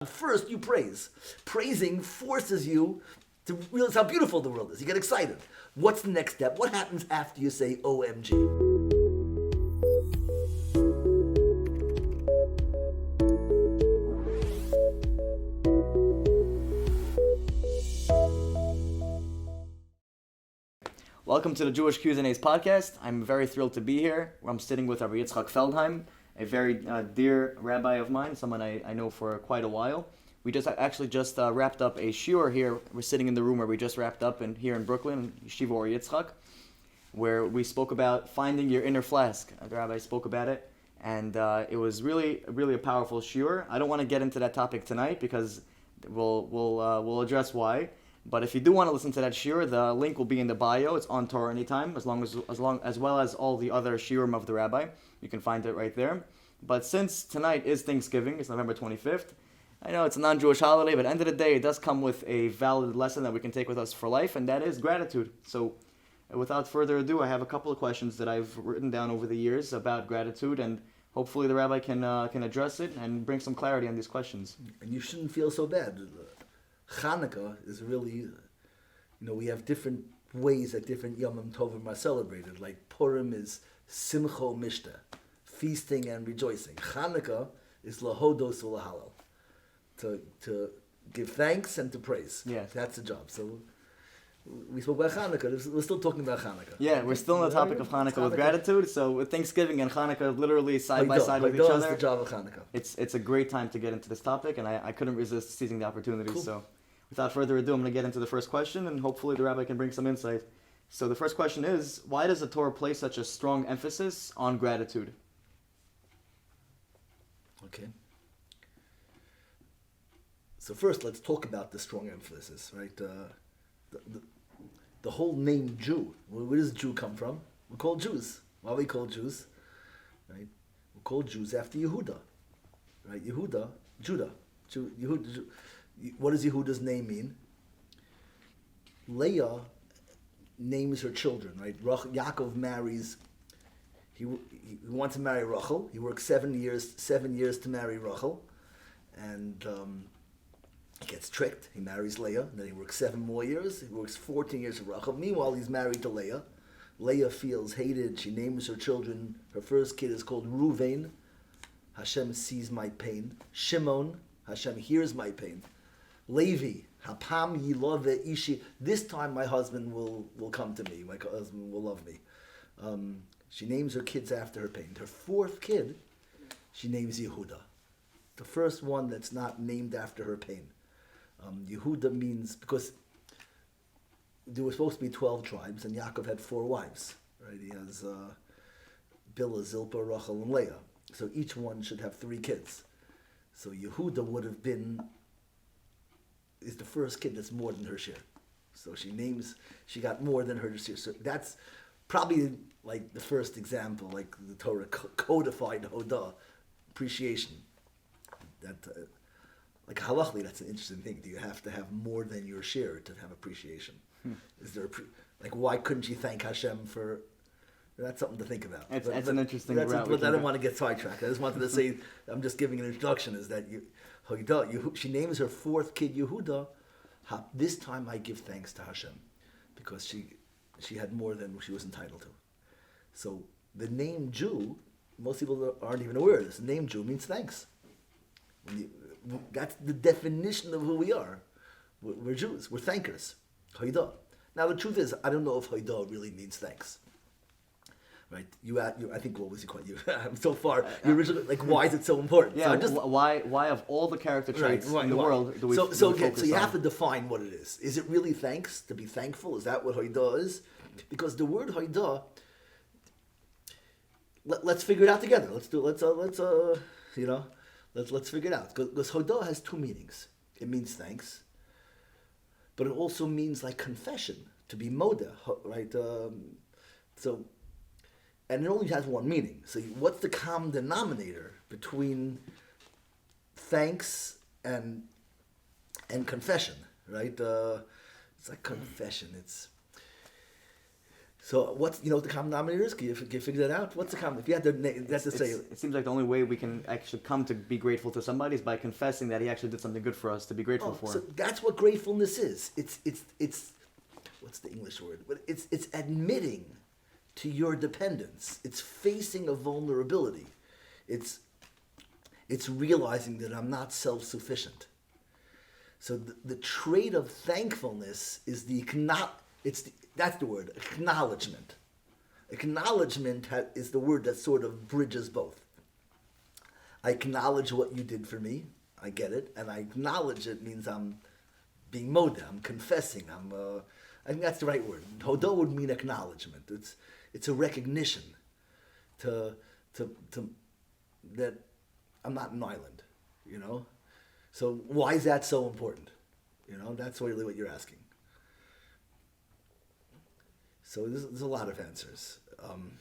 First, you praise. Praising forces you to realize how beautiful the world is. You get excited. What's the next step? What happens after you say OMG? Welcome to the Jewish Q&A's podcast. I'm very thrilled to be here. I'm sitting with Rabbi Yitzchok Feldheim, a very dear rabbi of mine, someone I know for quite a while. We just wrapped up a shiur here. We're sitting in the room where we just wrapped up here in Brooklyn, Yeshiva Or Yitzchak, where we spoke about finding your inner flask. The rabbi spoke about it, and it was really a powerful shiur. I don't want to get into that topic tonight because we'll address why. But if you do want to listen to that shiur, the link will be in the bio. It's on Torah Anytime, as well as all the other shiurim of the rabbi. You can find it right there. But since tonight is Thanksgiving, it's November 25th. I know it's a non-Jewish holiday, but at the end of the day, it does come with a valid lesson that we can take with us for life, and that is gratitude. So, without further ado, I have a couple of questions that I've written down over the years about gratitude, and hopefully the rabbi can address it and bring some clarity on these questions. And you shouldn't feel so bad. Hanukkah is really, we have different ways that different Yomim Tovim are celebrated. Like Purim is Simcho Mishta, feasting and rejoicing. Hanukkah is Lahodos Ulahalal, to give thanks and to praise. Yes. That's the job. So we spoke about Hanukkah. We're still talking about Hanukkah. Yeah, we're still on the topic of Hanukkah with gratitude. So with Thanksgiving and Hanukkah literally side by side with each other. That's the job of Hanukkah. It's a great time to get into this topic, and I couldn't resist seizing the opportunity. Cool. So without further ado, I'm going to get into the first question, and hopefully the rabbi can bring some insight. So the first question is, why does the Torah place such a strong emphasis on gratitude? Okay. So first, let's talk about the strong emphasis, right? The whole name Jew. Where does Jew come from? We're called Jews. Why are we called Jews? Right? We're called Jews after Yehuda, right? Yehuda, Judah. Yehuda. What does Yehuda's name mean? Leah names her children, right? Yaakov marries. He wants to marry Rachel. He works 7 years to marry Rachel, and he gets tricked. He marries Leah, and then he works 7 more years. He works 14 years for Rachel. Meanwhile, he's married to Leah. Leah feels hated. She names her children. Her first kid is called Ruvain. Hashem sees my pain. Shimon. Hashem hears my pain. Levi. Hapam yilove ishi. This time my husband will come to me. My husband will love me. She names her kids after her pain. Her fourth kid, she names Yehuda. The first one that's not named after her pain. Yehuda means, because there were supposed to be 12 tribes, and Yaakov had 4 wives. Right? He has Bilhah, Zilpah, Rachel, and Leah. So each one should have 3 kids. So Yehuda would have is the first kid that's more than her share. So she got more than her share. So that's probably like the first example, like the Torah codified Hodah, appreciation. That, like halachically, that's an interesting thing. Do you have to have more than your share to have appreciation? Is there why couldn't you thank Hashem for? That's something to think about. It's an interesting route. But I don't want to get sidetracked. I just wanted to say, I'm just giving an introduction, is that she names her 4th kid Yehuda. This time I give thanks to Hashem, because she had more than she was entitled to. So the name Jew, most people aren't even aware of this. The name Jew means thanks. That's the definition of who we are. We're Jews. We're thankers. Hoidah. Now the truth is, I don't know if Hoidah really means thanks. Right? I think what was he called? So far, you originally why is it so important? Yeah. So why of all the character traits in the world do we? So you have to define what it is. Is it really thanks? To be thankful? Is that what Hoidah is? Because the word Hoidah. Let's figure it out together. Let's figure it out. Because Hodah has 2 meanings. It means thanks, but it also means like confession, to be moda, right? And it only has 1 meaning. So what's the common denominator between thanks and confession, right? It's like confession. So what's what the common denominator is? Can you figure that out? What's the common? If you had to, say it seems like the only way we can actually come to be grateful to somebody is by confessing that he actually did something good for us to be grateful for. So that's what gratefulness is. It's what's the English word? But it's admitting to your dependence. It's facing a vulnerability. It's realizing that I'm not self-sufficient. So the trait of thankfulness is that's the word, acknowledgement. Acknowledgement is the word that sort of bridges both. I acknowledge what you did for me. I get it. And I acknowledge it means I'm being modeh, I'm confessing. I think that's the right word. Hodah would mean acknowledgement. It's a recognition to that I'm not an island, So why is that so important? That's really what you're asking. So there's a lot of answers. I'm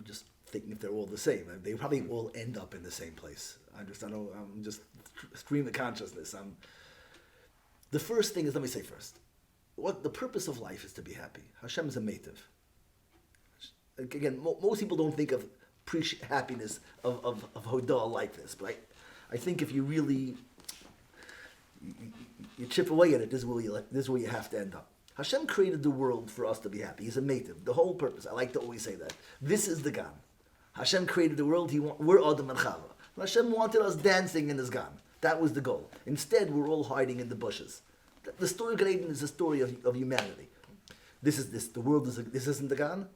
just thinking if they're all the same. They probably all end up in the same place. I'm just stream of consciousness. The first thing is, let me say first, what the purpose of life is to be happy. Hashem is a meitiv. Again, most people don't think of happiness of Hodah like this, but I think if you really you chip away at it, this is where you have to end up. Hashem created the world for us to be happy. He's a meitiv. The whole purpose. I like to always say that. This is the Gan. Hashem created the world. We're Adam and Chava. Hashem wanted us dancing in His Gan. That was the goal. Instead, we're all hiding in the bushes. The story of Gan Eden is the story of humanity. This isn't the Gan.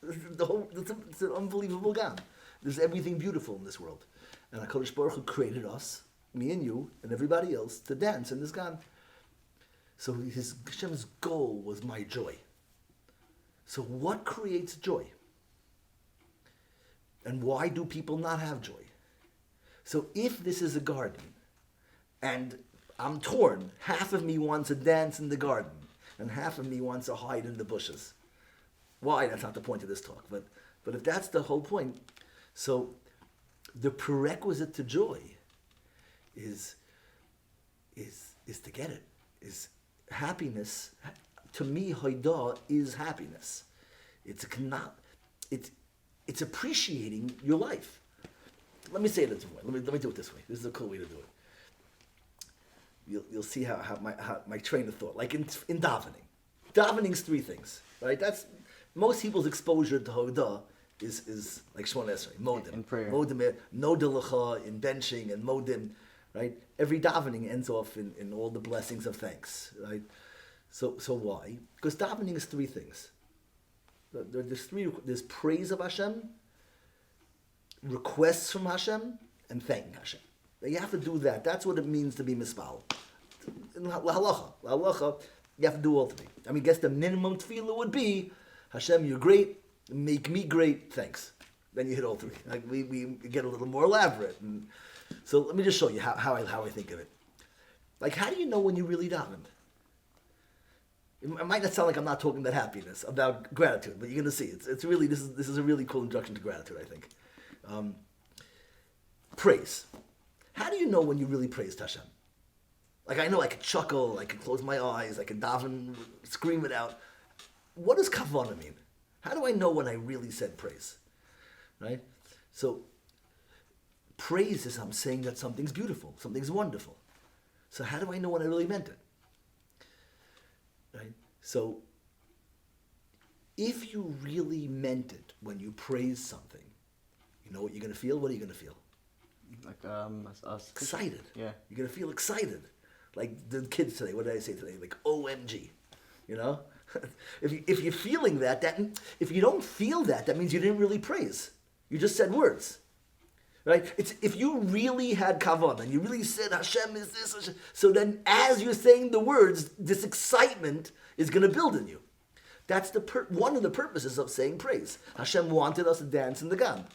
It's an unbelievable Gan. There's everything beautiful in this world. And HaKadosh Baruch Hu created us, me and you, and everybody else, to dance in this Gan. So Hashem's goal was my joy. So what creates joy? And why do people not have joy? So if this is a garden, and I'm torn, half of me wants to dance in the garden, and half of me wants to hide in the bushes. Why? That's not the point of this talk. But if that's the whole point, so the prerequisite to joy is to get it. Is happiness. To me, Hodah is happiness. It's appreciating your life. Let me say it this way. Let me do it this way. This is a cool way to do it. You'll see how my train of thought. Like in davening. Davening's three things, right? That's most people's exposure to Hodah is like Shmona Esrei, Modim. In prayer. Modim, Nodelecha, in benching, and Modim, right? Every davening ends off in all the blessings of thanks, right? So why? Because davening is three things. There's praise of Hashem, requests from Hashem, and thanking Hashem. You have to do that. That's what it means to be mispal. In halacha, you have to do all three. I guess the minimum tefillah would be, Hashem, you're great, make me great, thanks. Then you hit all three. Like we get a little more elaborate. And so let me just show you how I think of it. Like, how do you know when you really davened? It might not sound like I'm not talking about happiness, about gratitude, but you're going to see. It's really, this is a really cool introduction to gratitude, I think. Praise. How do you know when you really praised Hashem? Like, I know I could chuckle, I could close my eyes, I could daven, scream it out. What does kavanah mean? How do I know when I really said praise? Right? So, praise is I'm saying that something's beautiful, something's wonderful. So how do I know when I really meant it? Right? So, if you really meant it when you praise something, you know what you're going to feel? What are you going to feel? Like us. Excited. Yeah. You're going to feel excited. Like the kids today, what did I say today? Like, OMG. You know? If you're feeling that if you don't feel that means you didn't really praise. You just said words. Right? It's if you really had kavanah and you really said Hashem is this, Hashem, so then as you're saying the words, this excitement is going to build in you. That's one of the purposes of saying praise. Hashem wanted us to dance in the Gan.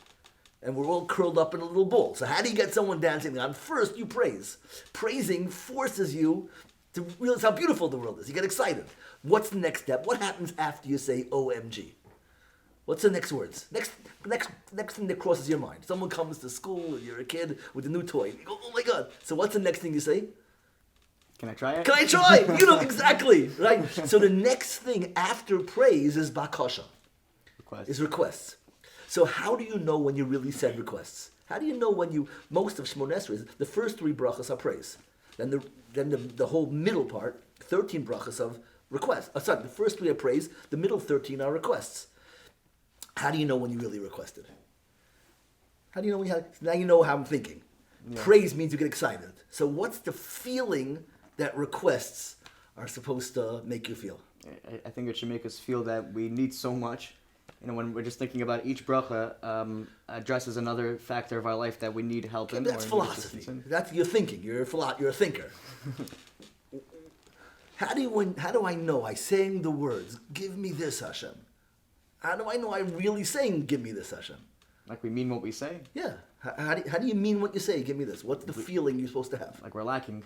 And we're all curled up in a little ball. So how do you get someone dancing in the Gan? First, you praise. Praising forces you to realize how beautiful the world is. You get excited. What's the next step? What happens after you say OMG? What's the next words? Next thing that crosses your mind. Someone comes to school, and you're a kid with a new toy. You go, oh my God. So what's the next thing you say? Can I try it? Can I try? You know, exactly, right? So the next thing after praise is bakasha, is requests. So how do you know when you really said requests? How do you know when you, most of Shmoneh Esrei is, the first 3 brachas are praise. Then the whole middle part, 13 brachas of requests. Sorry, the first 3 are praise, the middle 13 are requests. How do you know when you really requested? How do you know when you had, now you know how I'm thinking. Yeah. Praise means you get excited. So what's the feeling that requests are supposed to make you feel? I think it should make us feel that we need so much. You know, when we're just thinking about each bracha addresses another factor of our life that we need help in. That's philosophy. That's your thinking. You're a thinker. How do I know I saying the words, give me this, Hashem? How do I know I'm really saying, give me this, Hashem? Like we mean what we say? Yeah. How do you mean what you say, give me this? What's the feeling you're supposed to have? Like we're lacking.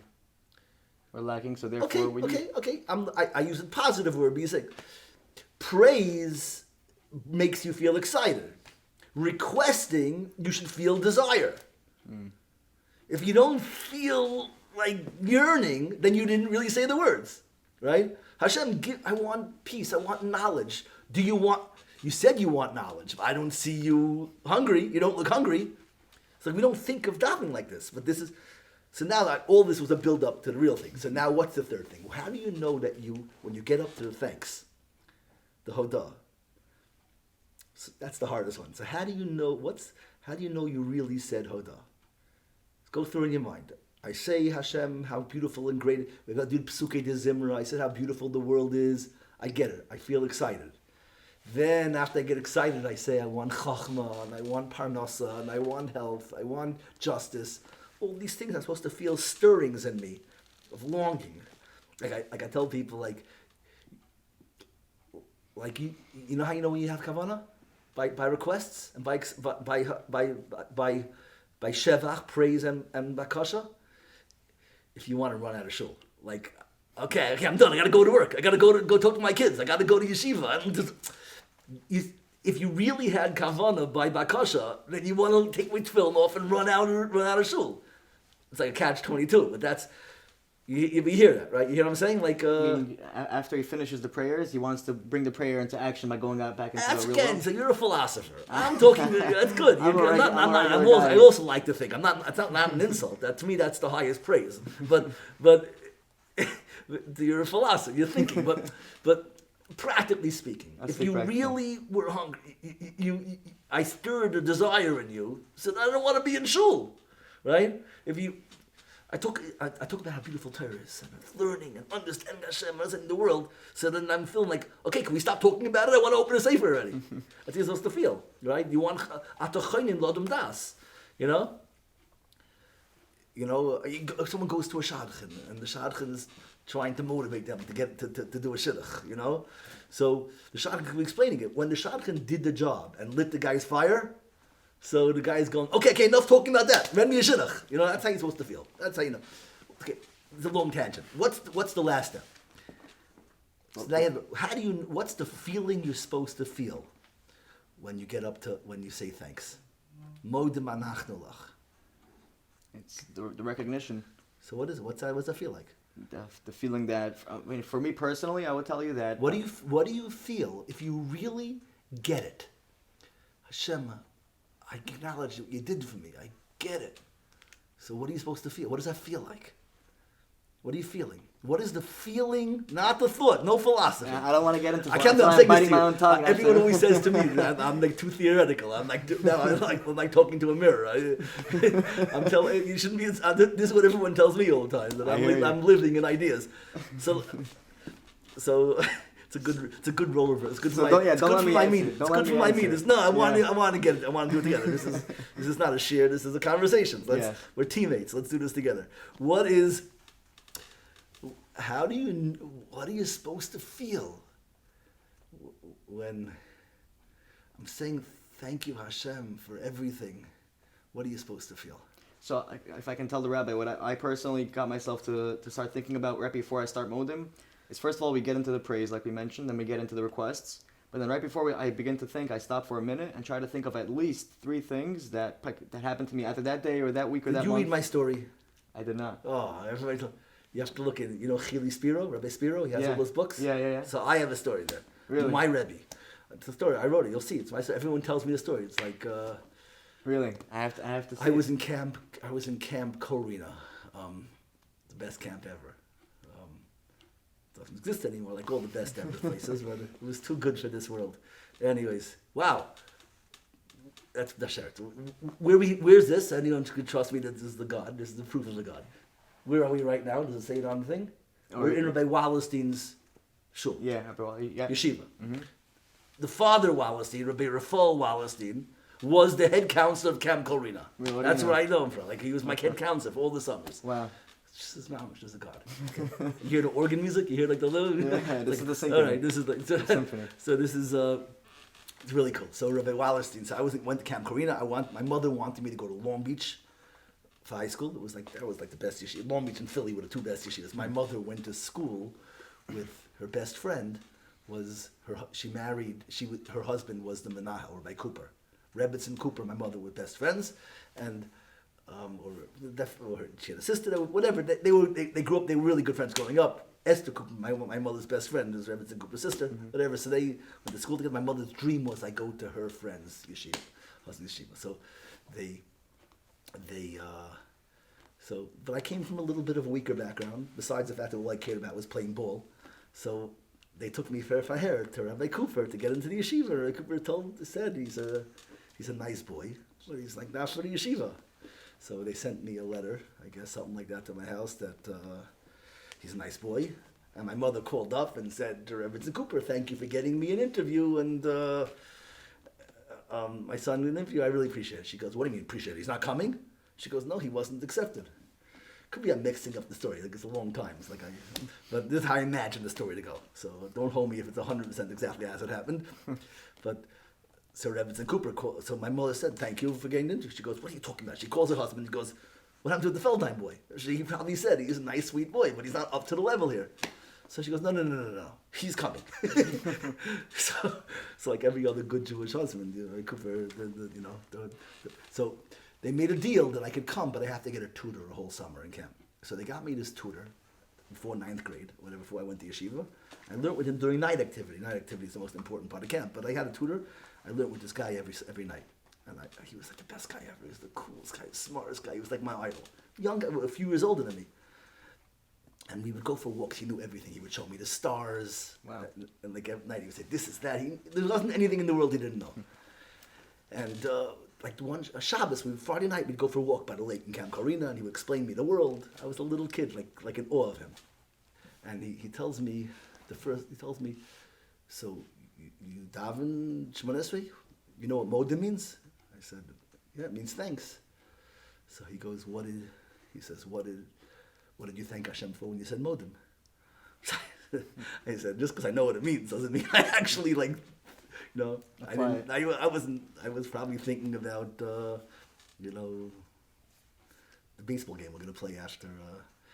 We're lacking, so therefore we need... Okay. I use a positive word, but you say, praise makes you feel excited. Requesting, you should feel desire. If you don't feel like yearning, then you didn't really say the words, right? Hashem, I want peace, I want knowledge. You said you want knowledge. I don't see you hungry, you don't look hungry. So we don't think of davening like this, but this is, so now all this was a build up to the real thing. So now what's the third thing? How do you know that when you get up to the thanks, the hodah, so that's the hardest one. So how do you know you really said hodah? Go through in your mind. I say, Hashem, how beautiful and great. I did Psukei de Zimra. I said how beautiful the world is. I get it. I feel excited. Then after I get excited, I say I want chachma, and I want parnasa, and I want health, I want justice. All these things I'm supposed to feel stirrings in me of longing. Like I tell people, like you know how you know when you have kavanah? By requests and by shevach, praise and bakasha. If you want to run out of shul, like okay, I'm done. I got to go to work. I got to go talk to my kids. I got to go to yeshiva. If you really had kavanah by bakasha, then you want to take my tefillin off and run out of shul. It's like a catch-22, but that's you hear that, right? You hear what I'm saying? Like after he finishes the prayers, he wants to bring the prayer into action by going out back into the real world. So you're a philosopher. I'm talking. That's good. I also like to think. It's not an insult. To me, that's the highest praise. But you're a philosopher. You're thinking. But practically speaking, if you really were hungry, I stirred a desire in you, so I don't want to be in shul, right? I talk about how beautiful Torah is, and learning and understanding Hashem in the world. So then I'm feeling like, okay, can we stop talking about it? I want to open a sefer already. That's what you're supposed to feel, right? You want atochaynin lodom das, you know. Someone goes to a shadchan, and the shadchan is trying to motivate them to get to do a shidduch, you know. So the shadchan was explaining it. When the shadchan did the job and lit the guy's fire, so the guy's going, okay, enough talking about that. Rend me a shidduch. You know, that's how you're supposed to feel. That's how you know. Okay, it's a long tangent. What's the last step? So now what's the feeling you're supposed to feel when you get up to, when you say thanks? Modem anachnu lach. It's the recognition. So what is it? What's that feel like? The feeling that, for me personally, I would tell you that... What do you feel if you really get it? Hashem, I acknowledge what you did for me. I get it. So what are you supposed to feel? What does that feel like? What are you feeling? What is the feeling? Not the thought. No philosophy. I don't want to get into. I can't. I'm biting my own tongue. Everyone always says to me, "I'm like too theoretical." I'm like talking to a mirror. I'm telling you shouldn't be. This is what everyone tells me all the time, that I'm living in ideas. So it's a good role reverse. It's good for my meetings. It's good for my meetings. No, I want to get it. I want to do it together. This is not a share. This is a conversation. We're teammates. Let's do this together. What are you supposed to feel when I'm saying thank you Hashem for everything? What are you supposed to feel? So if I can tell the rabbi, what I personally got myself to start thinking about right before I start modim is, first of all, we get into the praise like we mentioned, then we get into the requests. But then right before I begin to think, I stop for a minute and try to think of at least 3 things that happened to me either that day or that week or that month. Did you read my story? I did not. Oh, everybody You have to look in, Chili Spiro, Rabbi Spiro, he has all those books. Yeah. So I have a story there. Really? My Rebbe. It's a story. I wrote it. You'll see. It's my story. Everyone tells me the story. It's like... Really? I have to see I was in Camp Corina. The best camp ever. Doesn't exist anymore, like all the best ever places, but it was too good for this world. Anyways, wow. That's the shirt. Where's this? Anyone could trust me that this is the God. This is the proof of the God. Where are we right now? Does it say it on the thing? We're in Rabbi Wallerstein's shul. Yeshiva. Mm-hmm. The father Wallerstein, Rabbi Rafal Wallerstein, was the head counselor of Camp Corina. Really? That's where I know him from. Like he was my head counselor for all the summers. Wow. Just as mamish, there's a God. Okay. You hear the organ music? You hear like the little... This is the symphony. All right, this is like... Symphony. So this is... it's really cool. So Rabbi Wallerstein, so I went to Camp Corina. My mother wanted me to go to Long Beach for high school. That was like the best yeshiva. Long Beach and Philly were the two best yeshivas. My mother went to school with her best friend. Her husband was the Menahel, Rabbi Cooper. Rebitz and Cooper, my mother, were best friends, and or she had a sister, whatever. They grew up. They were really good friends growing up. Esther Cooper, my mother's best friend, was Rebitz and Cooper's sister, whatever. So they went to school together. My mother's dream was I go to her friend's yeshiva, husband's yeshiva. So but I came from a little bit of a weaker background. Besides the fact that all I cared about was playing ball, so they took me fair hair to Rabbi Cooper to get into the yeshiva. Rabbi Cooper said he's a nice boy, but he's like not for the yeshiva. So they sent me a letter, I guess something like that, to my house that he's a nice boy. And my mother called up and said to Rabbi Cooper, "Thank you for getting me an interview, and my son an interview. I really appreciate it." She goes, "What do you mean appreciate it? He's not coming?" She goes, "No, he wasn't accepted." Could be I'm mixing up the story. Like it's a long time. It's like but this is how I imagine the story to go. So don't hold me if it's 100% exactly as it happened. But so Rebitz Cooper called. So my mother said, "Thank you for getting into." She goes, "What are you talking about?" She calls her husband. She goes, "What happened to the Feldheim boy?" He probably said he's a nice, sweet boy, but he's not up to the level here. So she goes, No. He's coming. so like every other good Jewish husband, Cooper, so they made a deal that I could come, but I have to get a tutor a whole summer in camp. So they got me this tutor before 9th grade, whatever, before I went to yeshiva. I learned with him during night activity. Night activity is the most important part of camp. But I had a tutor. I learned with this guy every night. And he was like the best guy ever. He was the coolest guy, the smartest guy. He was like my idol. Young guy, a few years older than me. And we would go for walks. He knew everything. He would show me the stars. Wow. And like every night he would say, "This is that." There wasn't anything in the world he didn't know. And like a Shabbos, Friday night, we'd go for a walk by the lake in Camp Corina, and he would explain me the world. I was a little kid, like in awe of him. And he tells me, "So you daven Shemona Esrei? You know what modim means?" I said, "Yeah, it means thanks." So he goes, "What did you thank Hashem for when you said modim?" I said, "Just because I know what it means doesn't mean I actually I was probably thinking about, the baseball game we're going to play after.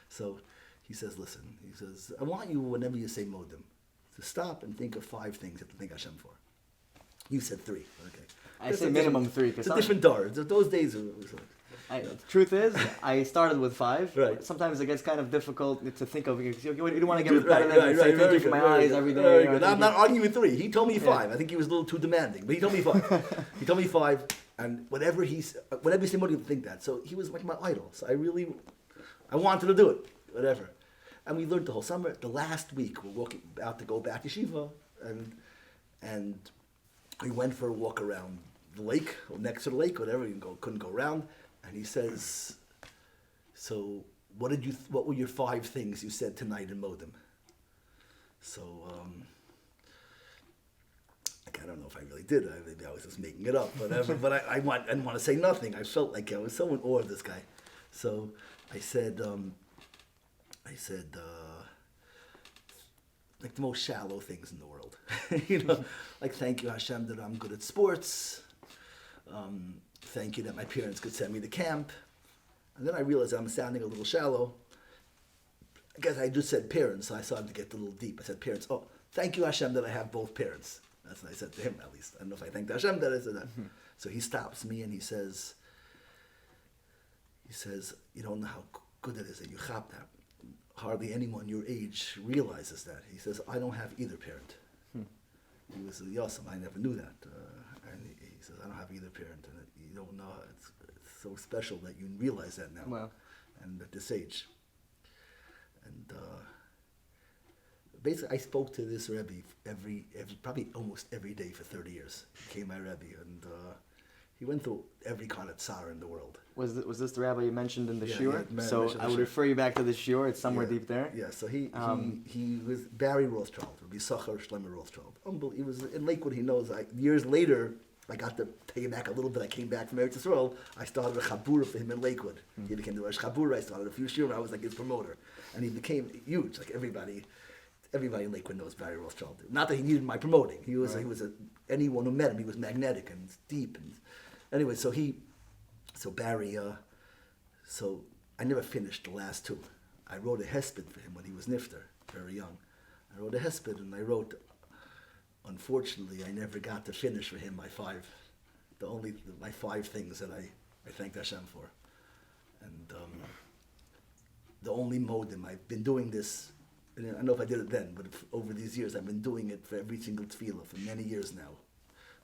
So he says, "Listen," he says, "I want you, whenever you say modim, to stop and think of 5 things you have to thank Hashem for." You said 3. Okay. I say minimum 3. It's a different door. Those days it was truth is, I started with 5. Right. Sometimes it gets kind of difficult to think of because you don't want to get repetitive and say thank you for my eyes every day. Very good. I'm not arguing with 3. He told me 5. I think he was a little too demanding, but he told me 5. He told me 5, and whenever he said, "What do you think that?" So he was like my idol. So I wanted to do it, whatever. And we learned the whole summer. The last week, we're out to go back to Shiva, and we went for a walk around the lake, or next to the lake, whatever. Couldn't go around. And he says, "So what were your 5 things you said tonight in Modim?" So I don't know if I really did. Maybe I was just making it up, whatever. But I didn't want to say nothing. I felt like I was so in awe of this guy. So I said, like the most shallow things in the world, like thank you Hashem that I'm good at sports. Thank you that my parents could send me to camp. And then I realized I'm sounding a little shallow. I guess I just said parents, so I started to get a little deep. I said parents. "Oh, thank you Hashem that I have both parents." That's what I said to him, at least. I don't know if I thanked Hashem that I said that. So he stops me and he says, "You don't know how good it is that you chop that hardly anyone your age realizes that. He says, I don't have either parent. He was a Yosem. I never knew that. And he says, I don't have either parent. And you don't know. It's so special that you realize that now. Wow. And at this age. And basically, I spoke to this Rebbe probably almost every day for 30 years. He became my Rebbe. And he went through every kind of tsar in the world. Was this the rabbi you mentioned in the shiur? Yeah, So I would refer you back to the shiur. It's somewhere Yeah, deep there. Yeah, so he was Barry Rothschild, Rabbi Yitzchok Shlomo Rothschild. He was in Lakewood. He knows. Years later, I got to take it back a little bit. I came back from Eretz Yisrael. I started a chabura for him in Lakewood. He became the Rosh Chabura. I started a few shiurim. I was like his promoter, and he became huge. Like everybody in Lakewood knows Barry Rothschild. Not that he needed my promoting. He was anyone who met him. He was magnetic and deep. And anyway, so Barry. So I never finished the last two. I wrote a hesped for him when he was nifter, very young. I wrote a hesped, and I wrote, unfortunately, I never got to finish for him my five things that I thanked Hashem for. And the only modim, I've been doing this, and I don't know if I did it then, but over these years, I've been doing it for every single tefillah for many years now.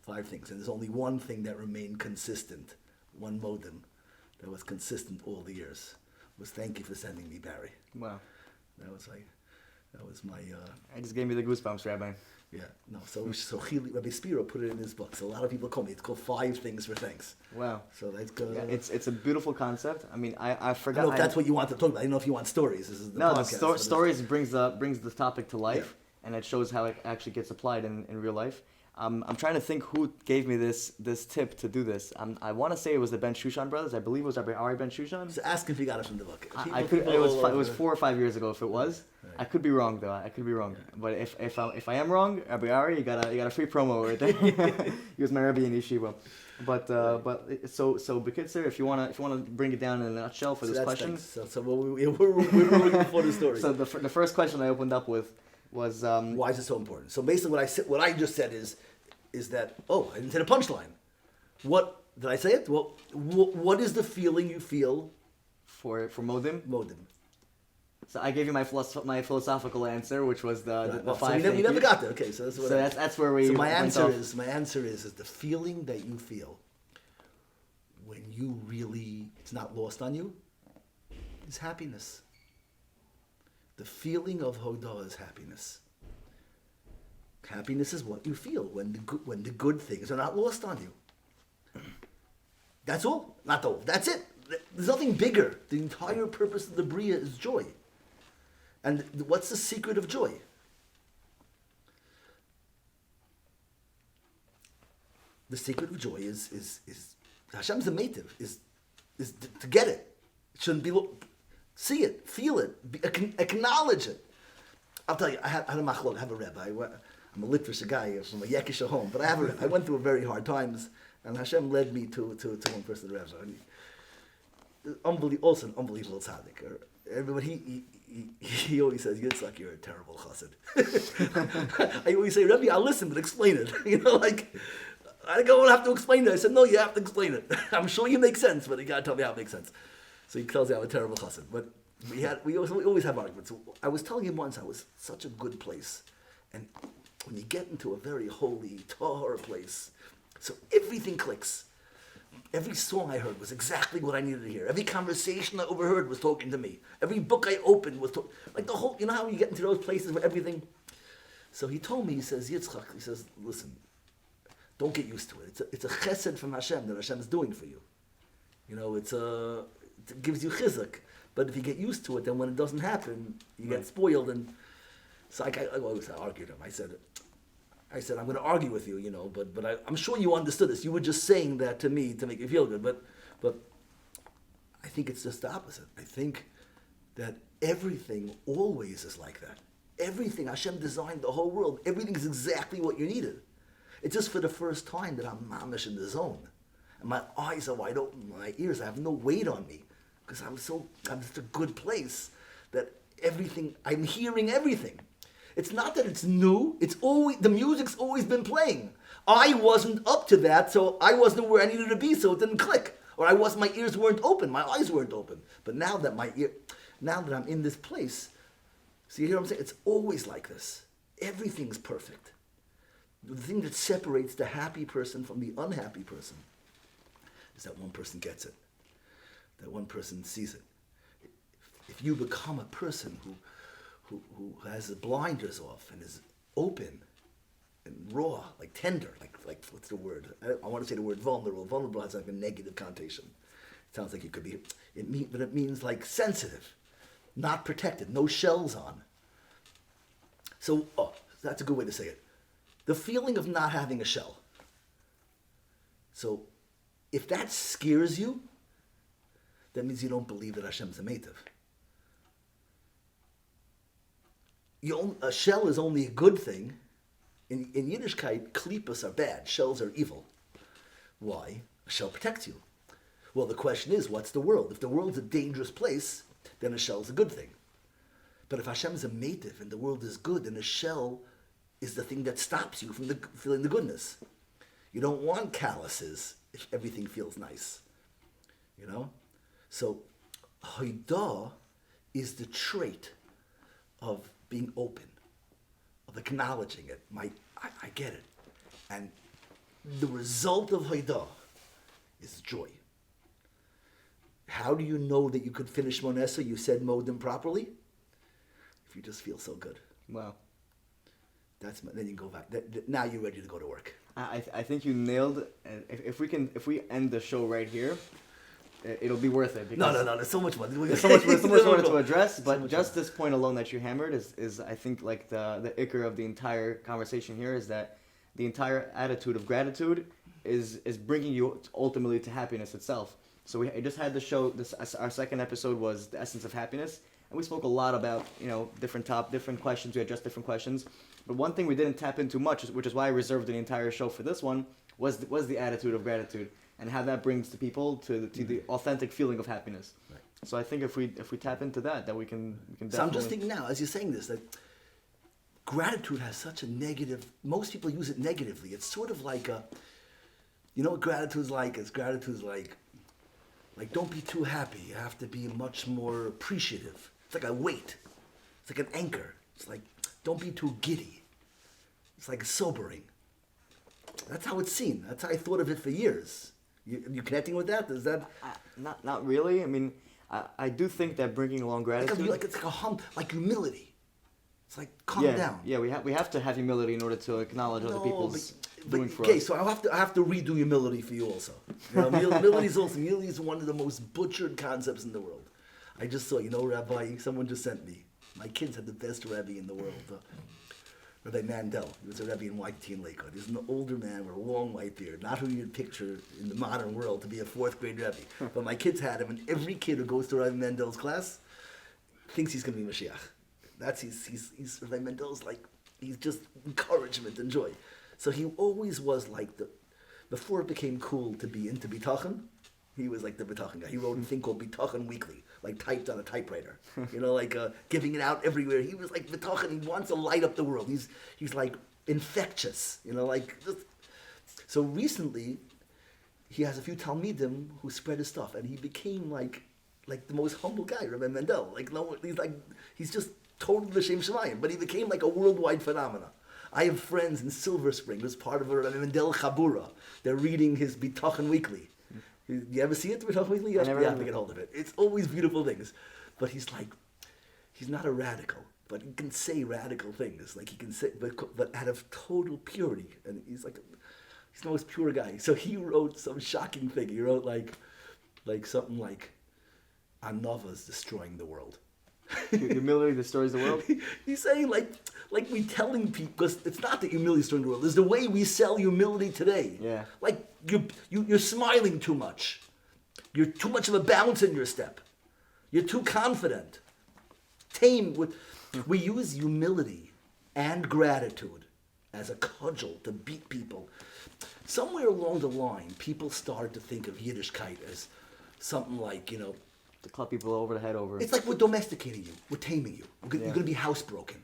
5 things. And there's only one thing that remained consistent, one modim, that was consistent all the years, was thank you for sending me Barry. Wow. That was my. I just gave me the goosebumps, Rabbi. Yeah, no. So Rabbi Spiro put it in his book. So a lot of people call me. It's called 5 Things for Thanks. Wow. So that's Yeah, it's a beautiful concept. I mean, I forgot. I don't know if that's what you want to talk about. I don't know if you want stories. This is the podcast. No, stories brings the topic to life, and it shows how it actually gets applied in real life. I'm trying to think who gave me this tip to do this. I want to say it was the Ben Shushan brothers. I believe it was Rabbi Ari Ben Shushan. So ask if you got it from the book. It was 4 or 5 years ago. If it was, Right. I could be wrong though. I could be wrong. Yeah. But if I am wrong, Rabbi Ari, you got a free promo right there. He was my Rebbe in yeshiva. But so Bekitzer, if you wanna bring it down in a nutshell for this question. So we're looking for the story. So the first question I opened up with was why is it so important? So basically, what I just said is that I didn't say the punchline. What did I say it? Well, what is the feeling you feel for modim? Modim. So I gave you my philosophical answer, which was the 5 So things. we never got there. Okay, so that's where we. So my answer is the feeling that you feel when you really, it's not lost on you, is happiness. The feeling of Hodah is happiness. Happiness is what you feel when the good things are not lost on you. That's all. Not all. That's it. There's nothing bigger. The entire purpose of the Bria is joy. And what's the secret of joy? The secret of joy is Hashem's the native, is to get it. It shouldn't be, see it, feel it, acknowledge it. I'll tell you, I had a machlok, I have a rebbe. I'm a Litvish guy from a Yekisha home, but I went through very hard times, and Hashem led me to one person, the rebbe. And also an unbelievable tzaddik. Everybody, he always says, Yitzchak, you're a terrible chassid. I always say, Rebbe, I'll listen, but explain it. I don't have to explain it. I said, no, you have to explain it. I'm sure you make sense, but you got to tell me how it makes sense. So he tells me I'm a terrible chassid. But we always have arguments. I was telling him once I was such a good place. And when you get into a very holy, tahor place, so everything clicks. Every song I heard was exactly what I needed to hear. Every conversation I overheard was talking to me. Every book I opened was like the whole, you know how you get into those places where everything. So he told me, he says, Yitzchak, he says, listen, don't get used to it. It's a chesed from Hashem that Hashem is doing for you. It gives you chizuk. But if you get used to it, then when it doesn't happen, you get spoiled. And so I always argued him. I said, I'm going to argue with you, but I'm sure you understood this. You were just saying that to me to make you feel good. But I think it's just the opposite. I think that everything always is like that. Everything, Hashem designed the whole world. Everything is exactly what you needed. It's just for the first time that I'm mamish in the zone. And my eyes are wide open, my ears, I have no weight on me. Because I'm such a good place that I'm hearing everything. It's not that it's new, the music's always been playing. I wasn't up to that, so I wasn't where I needed to be, so it didn't click. Or my ears weren't open, my eyes weren't open. But now that I'm in this place, So you hear what I'm saying? It's always like this. Everything's perfect. The thing that separates the happy person from the unhappy person is that one person gets it. That one person sees it. If you become a person who has the blinders off and is open and raw, like tender, like what's the word? I want to say the word vulnerable. Vulnerable has like a negative connotation. It sounds like it could be, but it means like sensitive, not protected, no shells on. So, that's a good way to say it. The feeling of not having a shell. So, if that scares you, that means you don't believe that Hashem's a meitiv. A shell is only a good thing. In Yiddishkeit, klipas are bad. Shells are evil. Why? A shell protects you. Well, the question is, what's the world? If the world's a dangerous place, then a shell's a good thing. But if Hashem's a meitiv and the world is good, then a shell is the thing that stops you from feeling the goodness. You don't want calluses if everything feels nice. You know? So, Haidah is the trait of being open, of acknowledging it. I get it. And the result of Haidah is joy. How do you know that you could finish Monesa? You said Modim properly? If you just feel so good. Wow. Then you can go back. Now you're ready to go to work. I think you nailed it. If we end the show right here, it'll be worth it. No. There's so much more. There's so much more to address, but just this point alone that you hammered is I think like the ikar of the entire conversation here is that the entire attitude of gratitude is bringing you ultimately to happiness itself. So I just had the show. Our second episode was the essence of happiness, and we spoke a lot about different questions. We addressed different questions, but one thing we didn't tap into much, which is why I reserved the entire show for this one, was the attitude of gratitude and how that brings the people to the authentic feeling of happiness. Right. So I think if we tap into that we can definitely. So I'm just thinking now, as you're saying this, that gratitude has such a negative. Most people use it negatively. It's sort of like what gratitude's like? Like, don't be too happy. You have to be much more appreciative. It's like a weight. It's like an anchor. It's like, don't be too giddy. It's like sobering. That's how it's seen. That's how I thought of it for years. You connecting with that? Is that... Not really. I mean, I do think that bringing along gratitude... It's like like humility. It's like, calm down. Yeah, we have to have humility in order to acknowledge other people's doing for us. Okay, so I have to redo humility for you also. Humility is one of the most butchered concepts in the world. I just saw, Rabbi, someone just sent me. My kids had the best Rabbi in the world. Rabbi Mandel. He was a Rebbe in Waikiki and Lakewood. He's an older man with a long white beard. Not who you'd picture in the modern world to be a fourth grade Rebbe. But my kids had him, and every kid who goes to Rabbi Mandel's class thinks he's going to be Mashiach. He's Rabbi Mandel's he's just encouragement and joy. So he always was like before it became cool to be into Bitachon, he was like the Bitachon guy. He wrote a thing called Bitachon Weekly, typed on a typewriter. Giving it out everywhere. He was like Bitachon. He wants to light up the world. He's like infectious. So recently, he has a few Talmidim who spread his stuff, and he became like the most humble guy, Rabbi Mendel. He's just total L'Shem Shemayim, but he became like a worldwide phenomenon. I have friends in Silver Spring who's part of a Rabbi Mendel Chabura. They're reading his Bitachon Weekly. You ever see it, Bitachon Weekly? You have to get hold of it. It's always beautiful things. But he's not a radical, but he can say radical things. Like he can say, but out of total purity. And he's the most pure guy. So he wrote some shocking thing. He wrote something like, Anava's destroying the world. Humility destroys the world? He's saying like we telling people, because it's not that humility is destroying the world, it's the way we sell humility today. Yeah. Like you're smiling too much. You're too much of a bounce in your step. You're too confident. We use humility and gratitude as a cudgel to beat people. Somewhere along the line, people started to think of Yiddishkeit as something like, to club people over the head over. It's like we're domesticating you. We're taming you. You're going to be housebroken.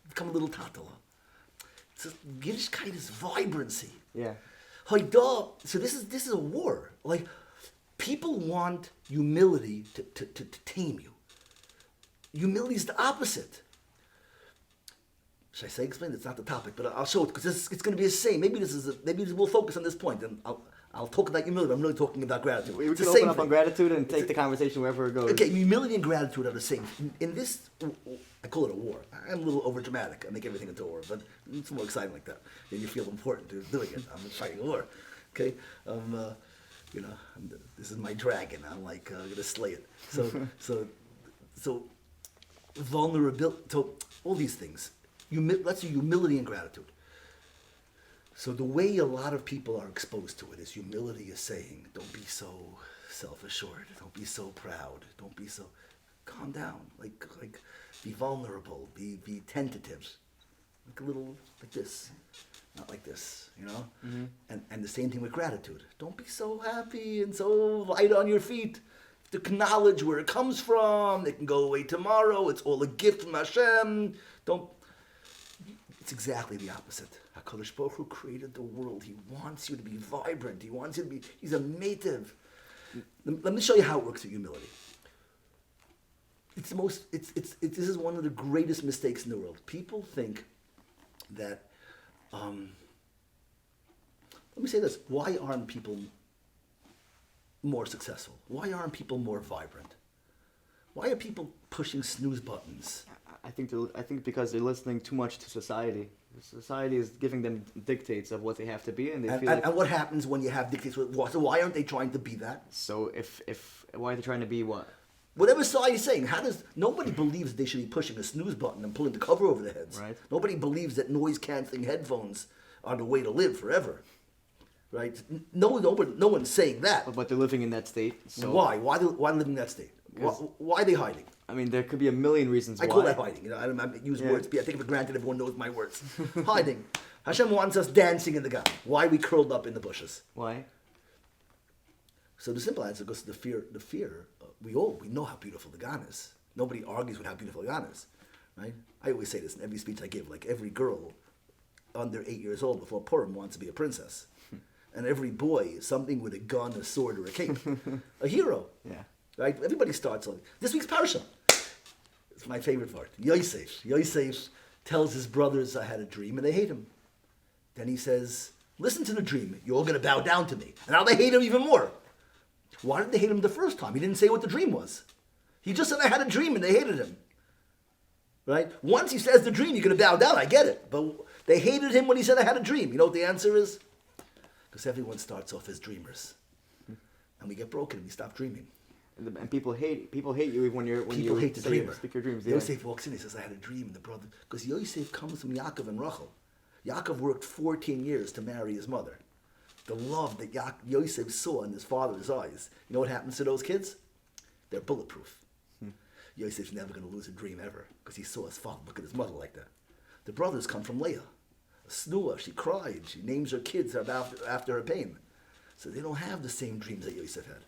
Become a little tatala. Yiddishkeit is vibrancy. Yeah. Haidah. So this is a war. Like, people want humility to tame you. Humility is the opposite. should I say explain? It's not the topic, but I'll show it because it's going to be the same. Maybe we'll focus on this point, and I'll talk about humility. But I'm really talking about gratitude. We can open up on gratitude and take the conversation wherever it goes. Okay, humility and gratitude are the same. In this, I call it a war. I'm a little over dramatic. I make everything into a war, but it's more exciting like that. And you feel important to doing it. I'm fighting a war. Okay, this is my dragon. I'm like gonna slay it. So vulnerability. So all these things. Let's say humility and gratitude. So the way a lot of people are exposed to it is humility is saying, don't be so self-assured, don't be so proud, don't be so, calm down, like be vulnerable, be tentative, like a little, like this, not like this, Mm-hmm. And the same thing with gratitude. Don't be so happy and so light on your feet. Acknowledge where it comes from. It can go away tomorrow. It's all a gift from Hashem. It's exactly the opposite. HaKadosh Baruch Hu created the world. He wants you to be vibrant. He wants you to be, he's a native. Let me show you how it works with humility. This is one of the greatest mistakes in the world. People think that, let me say this, why aren't people more successful? Why aren't people more vibrant? Why are people pushing snooze buttons? I think because they're listening too much to society. Society is giving them dictates of what they have to be, and they feel. And what happens when you have dictates? So why aren't they trying to be that? So if why are they trying to be what? Whatever society is saying, nobody believes they should be pushing a snooze button and pulling the cover over their heads. Right. Nobody believes that noise canceling headphones are the way to live forever. Right? No one's saying that. But they're living in that state. So why? Why living in that state? Why are they hiding? I mean, there could be a million reasons why. I call that hiding. I don't use words. I take it for granted everyone knows my words. Hiding. Hashem wants us dancing in the Gan. Why are we curled up in the bushes? Why? So the simple answer goes to the fear. We know how beautiful the Gan is. Nobody argues with how beautiful the Gan is, right? I always say this in every speech I give. Like every girl under 8 years old before Purim wants to be a princess, and every boy something with a gun, a sword, or a cape, a hero. Yeah. Right? Everybody starts on this week's parasha. It's my favorite part. Yosef tells his brothers, I had a dream, and they hate him. Then he says, listen to the dream. You're all going to bow down to me. And now they hate him even more. Why did they hate him the first time? He didn't say what the dream was. He just said, I had a dream, and they hated him. Right? Once he says the dream, you're going to bow down. I get it. But they hated him when he said, I had a dream. You know what the answer is? Because everyone starts off as dreamers. And we get broken and we stop dreaming. And people hate you when you hate the dreamer. Speak your dreams. Yosef walks in. He says, "I had a dream." And the brother, because Yosef comes from Yaakov and Rachel. Yaakov worked 14 years to marry his mother. The love that Yosef saw in his father's eyes. You know what happens to those kids? They're bulletproof. Yosef's never going to lose a dream ever because he saw his father look at his mother like that. The brothers come from Leah, a snua. She cried. She names her kids after her pain. So they don't have the same dreams that Yosef had.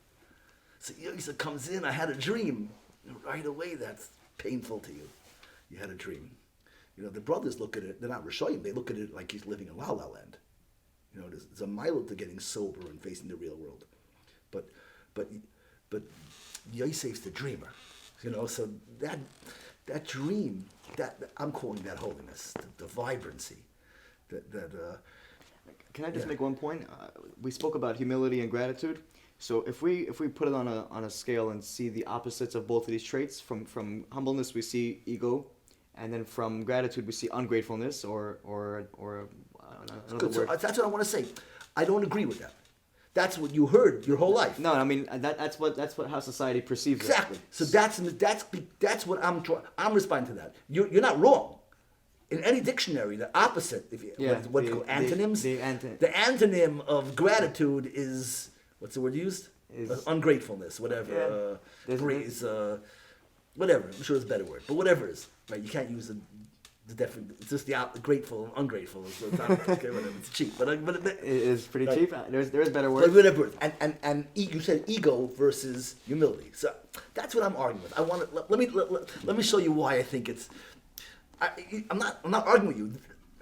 So Yosef comes in, I had a dream. Right away, that's painful to you. You had a dream. You know, the brothers look at it, they're not Rishayim, they look at it like he's living in La La Land. You know, there's a mile to getting sober and facing the real world. But Yosef's the dreamer. You know, so that dream, that I'm calling that holiness, the vibrancy. Can I just make one point? We spoke about humility and gratitude. So if we put it on a scale and see the opposites of both of these traits, from humbleness we see ego, and then from gratitude we see ungratefulness or another word. So that's what I want to say. I don't agree with that. That's what you heard your whole life. No, I mean that's what how society perceives exactly. it. So that's what I'm responding to that. You're not wrong. In any dictionary, the opposite, what's called antonyms. The antonym of gratitude is. What's the word used? Ungratefulness, whatever. Praise, whatever. I'm sure there's a better word, but whatever it is, right? You can't use the different. It's just the grateful and ungrateful. So it's not, okay, whatever. It's cheap, but it is pretty right. cheap. There's better words. But whatever. And you said ego versus humility. So that's what I'm arguing with. I want to let me show you why I think it's. I'm not arguing with you.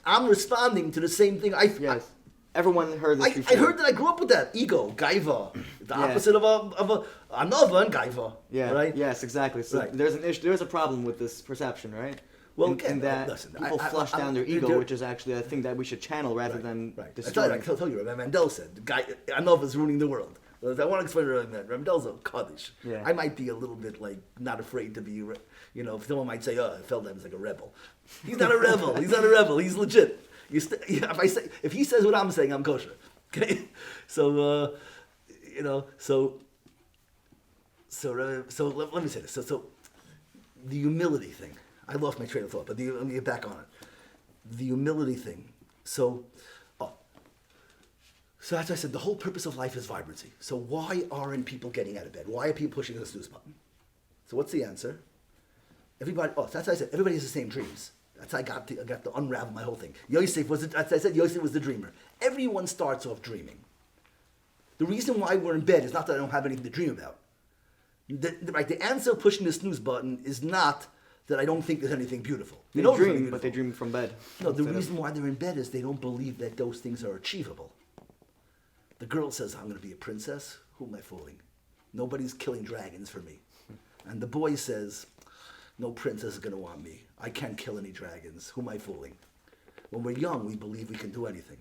I'm responding to the same thing. Yes. Everyone heard this before. I heard that. I grew up with that. Ego, gaiva. The opposite of a anova and gaiva. Yeah. Right? Yes, exactly. So right. there's an issue. There's a problem with this perception, right? Well, in again, that listen, people flush down their ego, which is actually a thing that we should channel rather than destroy. I tell you, Rabbi Mandel said, the guy, Anov is ruining the world. I want to explain to Rabbi Mandel. Mandel's a Kaddish. Yeah. I might be a little bit like not afraid to be, if someone might say, oh, Feldheim is like a rebel. He's not a rebel. He's not a rebel. He's legit. If he says what I'm saying, I'm kosher. Okay? So, let me say this. So the humility thing. I lost my train of thought, but let me get back on it. The humility thing. So as I said, the whole purpose of life is vibrancy. So why aren't people getting out of bed? Why are people pushing the snooze button? So what's the answer? Everybody. That's how I said. Everybody has the same dreams. That's how I got to unravel my whole thing. Yosef was. As I said, Yosef was the dreamer. Everyone starts off dreaming. The reason why we're in bed is not that I don't have anything to dream about. The answer of pushing the snooze button is not that I don't think there's anything beautiful. They dream, but they dream from bed. No, the reason why they're in bed is they don't believe that those things are achievable. The girl says, I'm going to be a princess. Who am I fooling? Nobody's killing dragons for me. And the boy says, no princess is going to want me. I can't kill any dragons. Who am I fooling? When we're young, we believe we can do anything.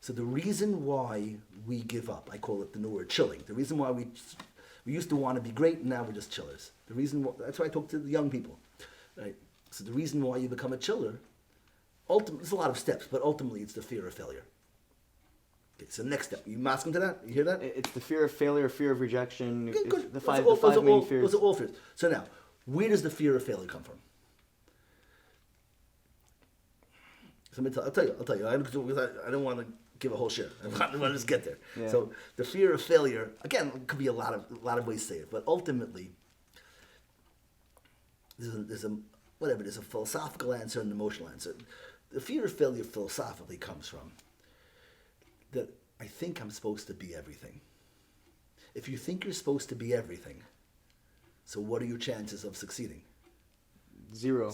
So the reason why we give up, I call it the new word chilling. The reason why we used to want to be great, and now we're just chillers. That's why I talk to the young people. Right? So the reason why you become a chiller, there's a lot of steps, but ultimately it's the fear of failure. Okay, so next step, you masking to that? You hear that? It's the fear of failure, fear of rejection. Okay, good. The five main fears. Those are all fears. So now, where does the fear of failure come from? So I'll tell you. I don't want to give a whole share. I want to just get there. Yeah. So the fear of failure, again, it could be a lot of ways to say it, but ultimately, there's a philosophical answer and an emotional answer. The fear of failure philosophically comes from that I think I'm supposed to be everything. If you think you're supposed to be everything, so what are your chances of succeeding? Zero.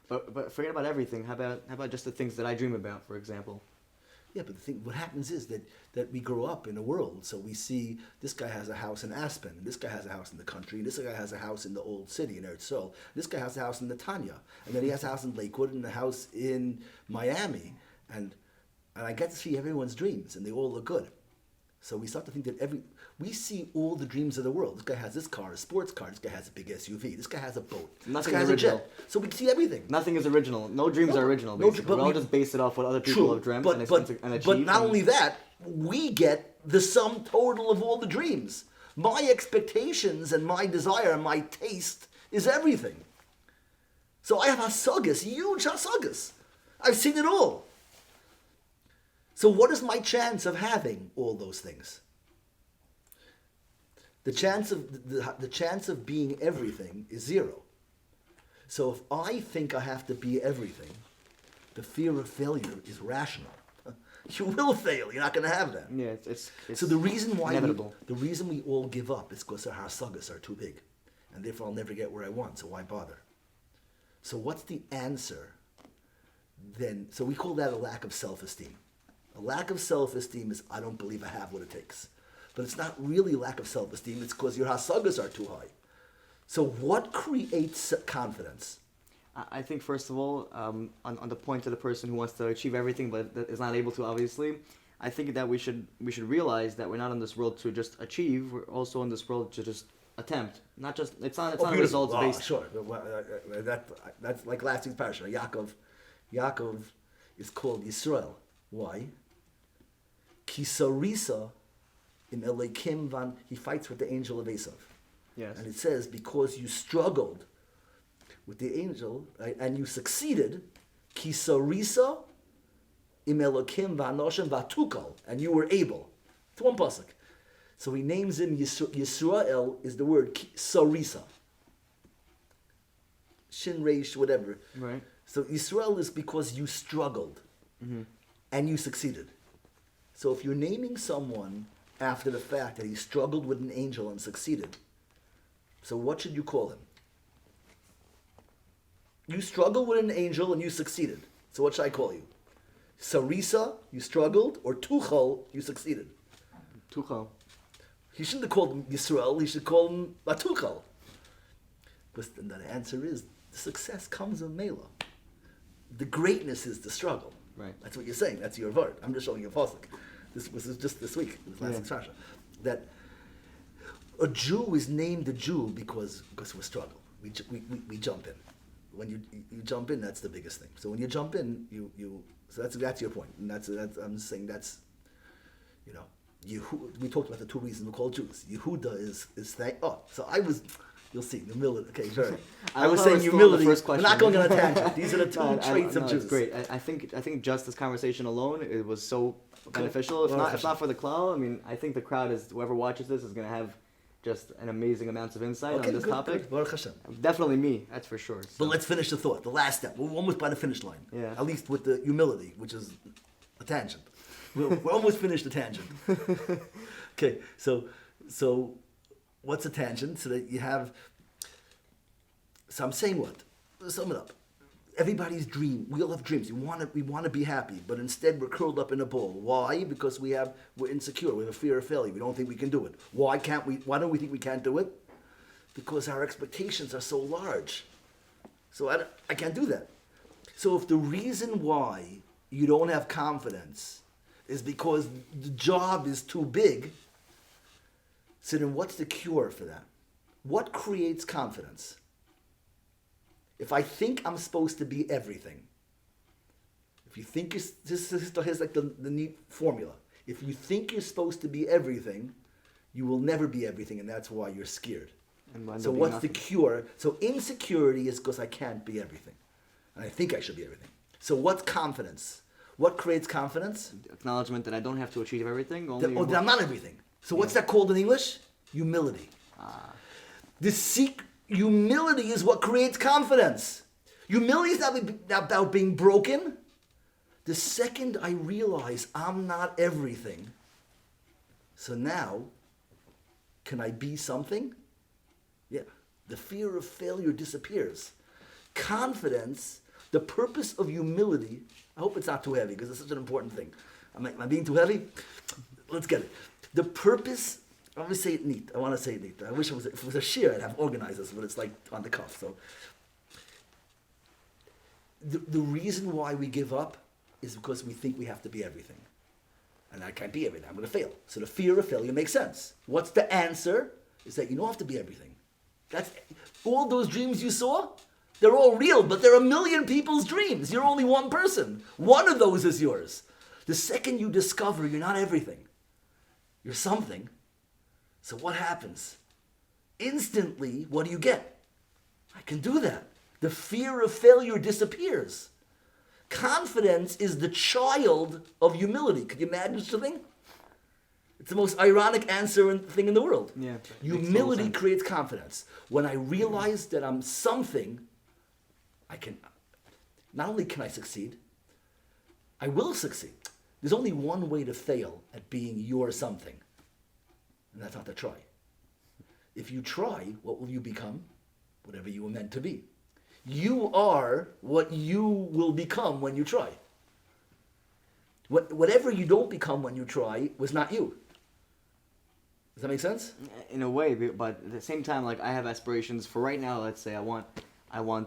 But forget about everything. How about just the things that I dream about, for example? Yeah, but what happens is that we grow up in a world, so we see this guy has a house in Aspen, and this guy has a house in the country, and this guy has a house in the old city in Eretz Yisrael, this guy has a house in Netanya, and then he has a house in Lakewood and a house in Miami, and I get to see everyone's dreams, and they all look good. So we start to think that we see all the dreams of the world. This guy has this car, a sports car. This guy has a big SUV. This guy has a boat. This guy has original. a jet. So we see everything. Nothing is original. No dreams are original, basically. We all just base it off what other people have dreamt and achieved. But not only that, we get the sum total of all the dreams. My expectations and my desire and my taste is everything. So I have hasagas, huge hasagas. I've seen it all. So what is my chance of having all those things? The chance of being everything is zero. So if I think I have to be everything, the fear of failure is rational. You will fail. You're not going to have that. Yeah, it's so the reason why inevitable. The reason we all give up is because our hasagas are too big, and therefore I'll never get where I want. So why bother? So what's the answer then? So we call that a lack of self-esteem. A lack of self-esteem is I don't believe I have what it takes. But it's not really lack of self-esteem, it's because your hasagas are too high. So what creates confidence? I think, first of all, on the point of the person who wants to achieve everything but is not able to, obviously, I think that we should realize that we're not in this world to just achieve, we're also in this world to just attempt. It's not a results based. Sure. That's like last week's parasha. Yaakov is called Yisrael. Why? Kisarisa in Elokim van, he fights with the angel of Esav. Yes. And it says, because you struggled with the angel, right, and you succeeded, Kisarisa im Elokim vanoshim vatukal, and you were able. It's one pasuk. So he names him Yisrael is the word Sarisa. Shin Reish, whatever. Right. So Yisrael is because you struggled. Mm-hmm. And you succeeded. So if you're naming someone after the fact that he struggled with an angel and succeeded, so what should you call him? You struggled with an angel and you succeeded. So what should I call you? Sarisa, you struggled, or Tuchal, you succeeded? Tuchal. He shouldn't have called him Yisrael, he should call him Batuchal. Because the answer is, the success comes of Mela. the greatness is the struggle. Right. That's what you're saying. That's your word. I'm just showing you a pasuk. This was just this week, this last Sasha, that a Jew is named a Jew because we struggle. We jump in. When you jump in, that's the biggest thing. So when you jump in, so that's your point. And that's I'm just saying that's, we talked about the two reasons we're called Jews. Yehuda is so I was. You'll see humility. Okay, sure. I was saying humility. We're not going on a tangent. These are the two traits of Jews. It's great. I think just this conversation alone, it was so beneficial. If not for the klal, I mean, I think the crowd is, whoever watches this is going to have just an amazing amounts of insight on this topic. Good. Baruch Hashem. Definitely me, that's for sure. So. But let's finish the thought. The last step. We're almost by the finish line. Yeah. At least with the humility, which is a tangent. We're almost finished the tangent. Okay, so what's a tangent? So that you have. So I'm saying what? Let's sum it up. Everybody's dream. We all have dreams. We want to be happy, but instead we're curled up in a ball. Why? Because we're insecure. We have a fear of failure. We don't think we can do it. Why don't we think we can't do it? Because our expectations are so large. So I can't do that. So if the reason why you don't have confidence is because the job is too big, so then what's the cure for that? What creates confidence? If I think I'm supposed to be everything, if you think here's like the neat formula. If you think you're supposed to be everything, you will never be everything, and that's why you're scared. So what's the cure? So insecurity is because I can't be everything, and I think I should be everything. So what's confidence? What creates confidence? Acknowledgement that I don't have to achieve everything. That I'm not everything. So what's that called in English? Humility. Humility is what creates confidence. Humility is not about being broken. The second I realize I'm not everything, so now, can I be something? Yeah. The fear of failure disappears. Confidence, the purpose of humility, I hope it's not too heavy because it's such an important thing. Am I being too heavy? Let's get it. The purpose, I want to say it neat. I wish if it was a shir, I'd have organized this, but it's like on the cuff. So the reason why we give up is because we think we have to be everything. And I can't be everything. I'm going to fail. So the fear of failure makes sense. What's the answer? Is that you don't have to be everything. That's all those dreams you saw, they're all real, but they're a million people's dreams. You're only one person. One of those is yours. The second you discover you're not everything, you're something. So what happens? Instantly, what do you get? I can do that. The fear of failure disappears. Confidence is the child of humility. Could you imagine such a thing? It's the most ironic thing in the world. Yeah. Humility creates confidence. When I realize that I'm something, not only can I succeed, I will succeed. There's only one way to fail at being your something, and that's not to try. If you try, what will you become? Whatever you were meant to be. You are what you will become when you try. Whatever you don't become when you try was not you. Does that make sense? In a way, but at the same time, like I have aspirations for right now. Let's say I want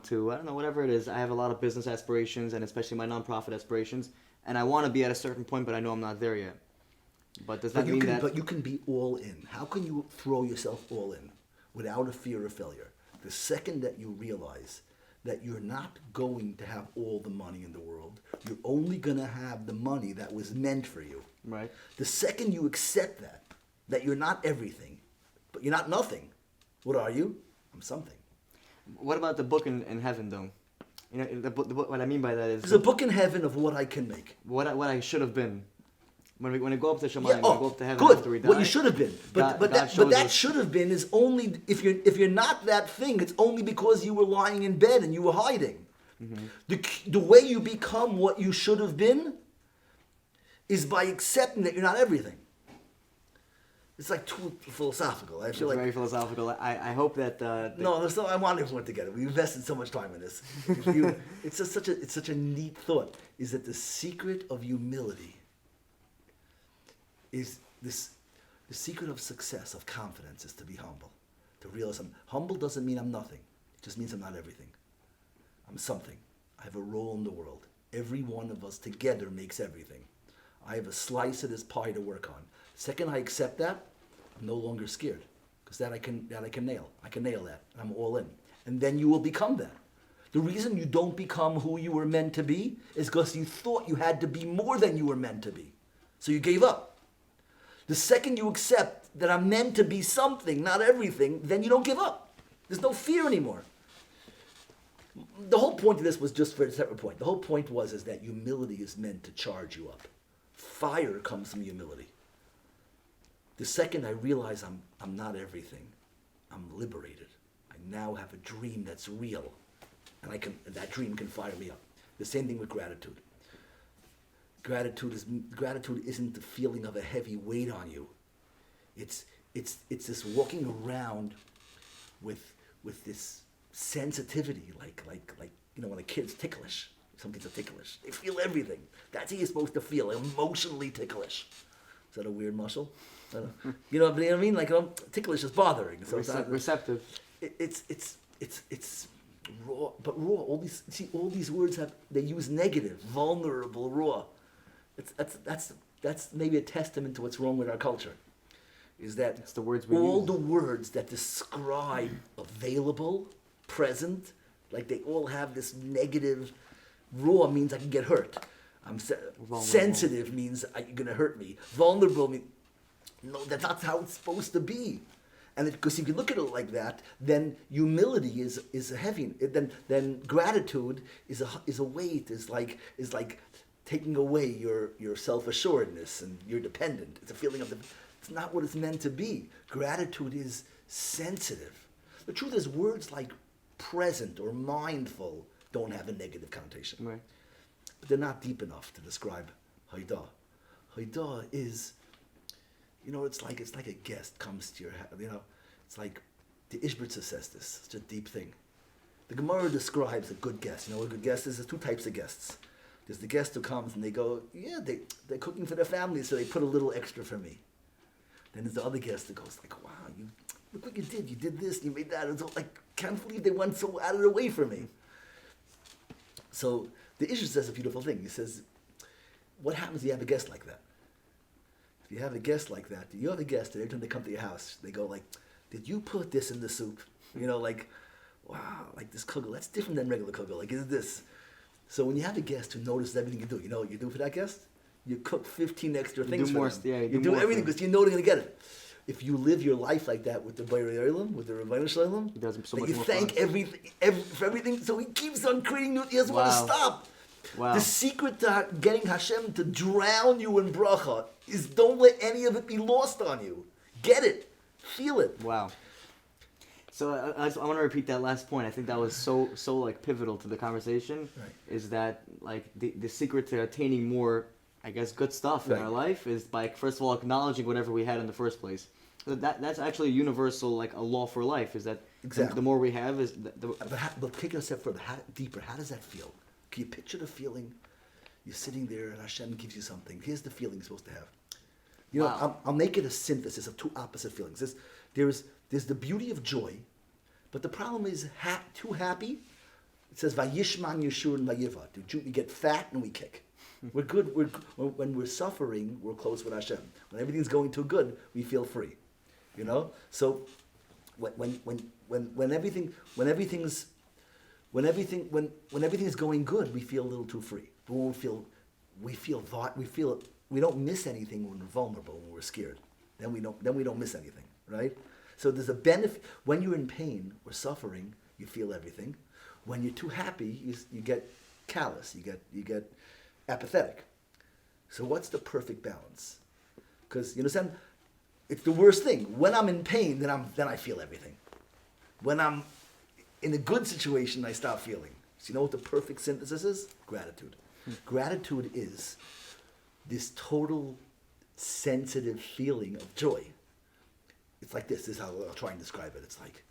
to, I don't know, whatever it is. I have a lot of business aspirations and especially my nonprofit aspirations, and I want to be at a certain point, but I know I'm not there yet. But does that mean that? But you can be all in. How can you throw yourself all in without a fear of failure? The second that you realize that you're not going to have all the money in the world, you're only going to have the money that was meant for you. Right. The second you accept that you're not everything, but you're not nothing, what are you? I'm something. What about the book in heaven, though? You know, the book, what I mean by that is... There's a book in heaven of what I can make. What I should have been. When I go up to Shemayim, when I go up to heaven good. after we die... What you should have been. But that should have been is only... If you're not that thing, it's only because you were lying in bed and you were hiding. Mm-hmm. The way you become what you should have been is by accepting that you're not everything. It's like too philosophical. I feel like very philosophical. I hope that I want everyone to get it. We invested so much time in this. It's such a neat thought. Is that the secret of humility is this? The secret of success, of confidence, is to be humble. To realize humble doesn't mean I'm nothing. It just means I'm not everything. I'm something. I have a role in the world. Every one of us together makes everything. I have a slice of this pie to work on. Second I accept that, I'm no longer scared. Because that I can nail. I can nail that. I'm all in. And then you will become that. The reason you don't become who you were meant to be is because you thought you had to be more than you were meant to be. So you gave up. The second you accept that I'm meant to be something, not everything, then you don't give up. There's no fear anymore. The whole point of this was just for a separate point. The whole point is that humility is meant to charge you up. Fire comes from humility. The second I realize I'm not everything, I'm liberated. I now have a dream that's real. And that dream can fire me up. The same thing with gratitude. Gratitude isn't the feeling of a heavy weight on you. It's this walking around with this sensitivity, like when a kid's ticklish. Some kids are ticklish. They feel everything. That's how you're supposed to feel, emotionally ticklish. Is that a weird muscle? I don't know. You know what I mean? Like ticklish is bothering. So receptive. It's raw, but raw. All these words they use negative, vulnerable, raw. That's maybe a testament to what's wrong with our culture. Is that it's the words the words that describe available, present, like they all have this negative. Raw means I can get hurt. Sensitive means you're gonna hurt me. Vulnerable means no, that's not how it's supposed to be. And because if you look at it like that, then humility is a heavy. Then gratitude is a weight. Is like taking away your self-assuredness and you're dependent. It's a feeling of it's not what it's meant to be. Gratitude is sensitive. The truth is, words like present or mindful don't have a negative connotation. Right. But they're not deep enough to describe Haidah. Haidah is, it's like a guest comes to your house. It's like the Ishbitzer says this. It's a deep thing. The Gemara describes a good guest. You know what a good guest is? There's two types of guests. There's the guest who comes and they go, they're cooking for their family, so they put a little extra for me. Then there's the other guest that goes like, wow, look what you did. You did this, you made that. It's like, can't believe they went so out of their way for me. So the Ish says a beautiful thing. He says, what happens if you have a guest like that? If you have a guest like that, you have a guest, and every time they come to your house, they go like, did you put this in the soup? Like, wow, like this kugel, that's different than regular kugel. Like, is this? So when you have a guest who notices everything you do, you know what you do for that guest? You cook 15 extra things for them. Yeah, you do everything because you know they're going to get it. If you live your life like that with the B'nai Olam, with the Rabbeinu Shalom, you thank everything for everything, so he keeps on creating new. He doesn't want to stop. Wow. The secret to getting Hashem to drown you in bracha is don't let any of it be lost on you. Get it, feel it. Wow. So I want to repeat that last point. I think that was so like pivotal to the conversation. Right. Is that like the secret to attaining more, I guess, good stuff in our life is by first of all acknowledging whatever we had in the first place. So that's actually a universal, like a law for life. Is that exactly. The more we have is but take it a step further, deeper. How does that feel? Can you picture the feeling? You're sitting there and Hashem gives you something. Here's the feeling you're supposed to have. I'll make it a synthesis of two opposite feelings. There's the beauty of joy, but the problem is too happy. It says Vayishman Yeshur and Vayiva. We get fat and we kick. We're good. When we're suffering, we're close with Hashem. When everything's going too good, we feel free. So when everything's going good, we feel a little too free. But when we don't miss anything when we're vulnerable, when we're scared. Then we don't miss anything, right? So there's a benefit when you're in pain or suffering. You feel everything. When you're too happy, you get callous. You get apathetic. So what's the perfect balance? Because you understand, it's the worst thing. When I'm in pain, then I feel everything. When I'm in a good situation, I stop feeling. So you know what the perfect synthesis is? Gratitude. Gratitude is this total sensitive feeling of joy. It's like this. This is how I'll try and describe it. It's like,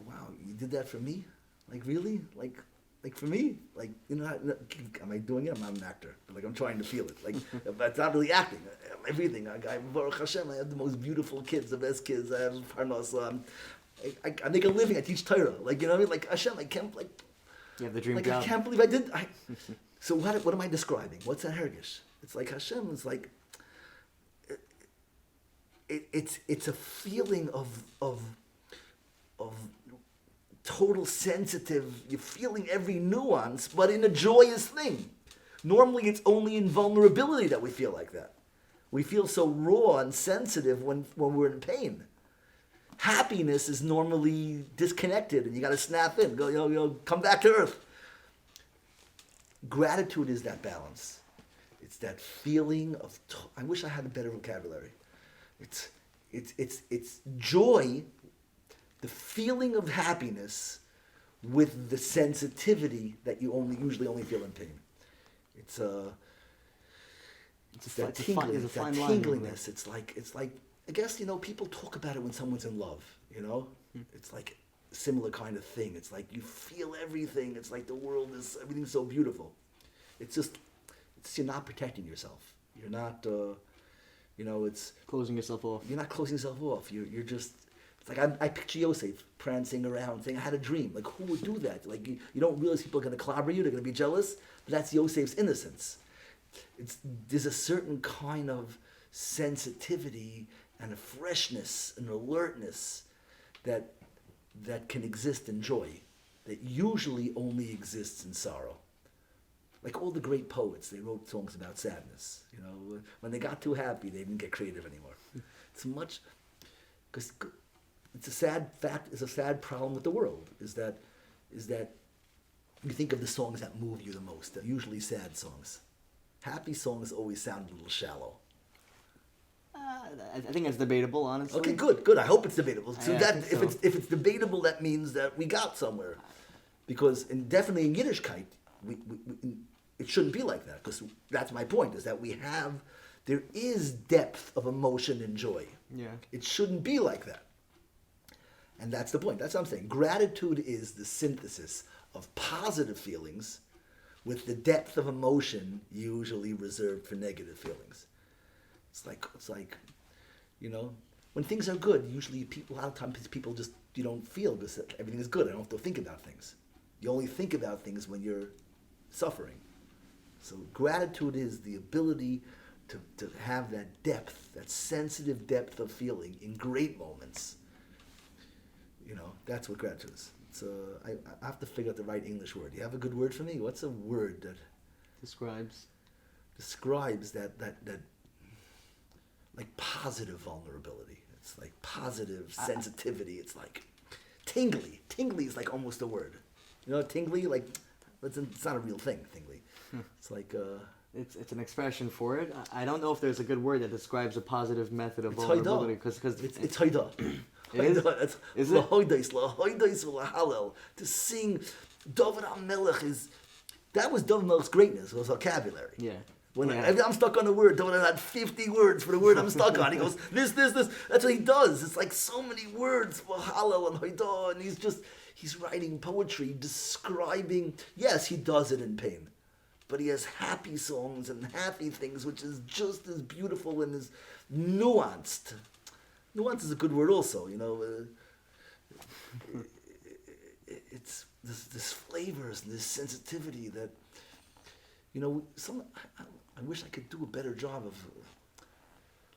wow, you did that for me? Like, really? Like for me? Like, am I doing it? I'm not an actor. But I'm trying to feel it. Like, but it's not really acting. Everything. Baruch Hashem, I have the most beautiful kids, the best kids. I have parnos. I make a living. I teach Torah. Like, you know what I mean? Like, Hashem, I can't, like, You have the dream like job. I can't believe I did. So what am I describing? What's that hergish? It's like Hashem is like. It's a feeling of total sensitive. You're feeling every nuance, but in a joyous thing. Normally, it's only in vulnerability that we feel like that. We feel so raw and sensitive when we're in pain. Happiness is normally disconnected, and you got to snap in, go, come back to earth. Gratitude is that balance. It's that feeling of. I wish I had a better vocabulary. It's joy, the feeling of happiness, with the sensitivity that you usually only feel in pain. It's that tingliness. It's like I guess people talk about it when someone's in love. It's like a similar kind of thing. It's like you feel everything. It's like the world is everything's so beautiful. It's you're not protecting yourself. You're not. It's Closing yourself off. You're not closing yourself off. You're just. It's like I picture Yosef prancing around, saying, "I had a dream." Like who would do that? Like you don't realize people are going to clobber you. They're going to be jealous. But that's Yosef's innocence. There's a certain kind of sensitivity and a freshness and alertness that can exist in joy, that usually only exists in sorrow. Like all the great poets, they wrote songs about sadness. When they got too happy, they didn't get creative anymore. It's much, because it's a sad fact. It's a sad problem with the world. Is that you think of the songs that move you the most. They're usually sad songs. Happy songs always sound a little shallow. I think it's debatable, honestly. Okay, good. I hope it's debatable. So so. If it's debatable, that means that we got somewhere. Because definitely in Yiddishkeit, it shouldn't be like that. Because that's my point, is that there is depth of emotion and joy. Yeah. It shouldn't be like that. And that's the point. That's what I'm saying. Gratitude is the synthesis of positive feelings with the depth of emotion usually reserved for negative feelings. It's like when things are good, usually a lot of times people just, you don't feel because everything is good. I don't have to think about things. You only think about things when you're suffering. So gratitude is the ability to have that depth, that sensitive depth of feeling in great moments. That's what gratitude is. So I have to figure out the right English word. Do you have a good word for me? What's a word that describes that like positive vulnerability? It's like positive sensitivity. It's like tingly. Tingly is like almost a word. Tingly, like it's not a real thing. Tingly. It's like it's an expression for it. I don't know if there's a good word that describes a positive method of vulnerability because it's haidah. Is it? Lahoidos v'lahalel. To sing David HaMelech that was David HaMelech's greatness, was vocabulary. Yeah. I'm stuck on a word, David had 50 words for the word I'm stuck on. He goes, this. That's what he does. It's like so many words for Hallel and Haidah, and he's writing poetry describing, yes, he does it in pain. But he has happy songs and happy things, which is just as beautiful and as nuanced. Nuance is a good word also, it's this flavors and this sensitivity that, I wish I could do a better job of,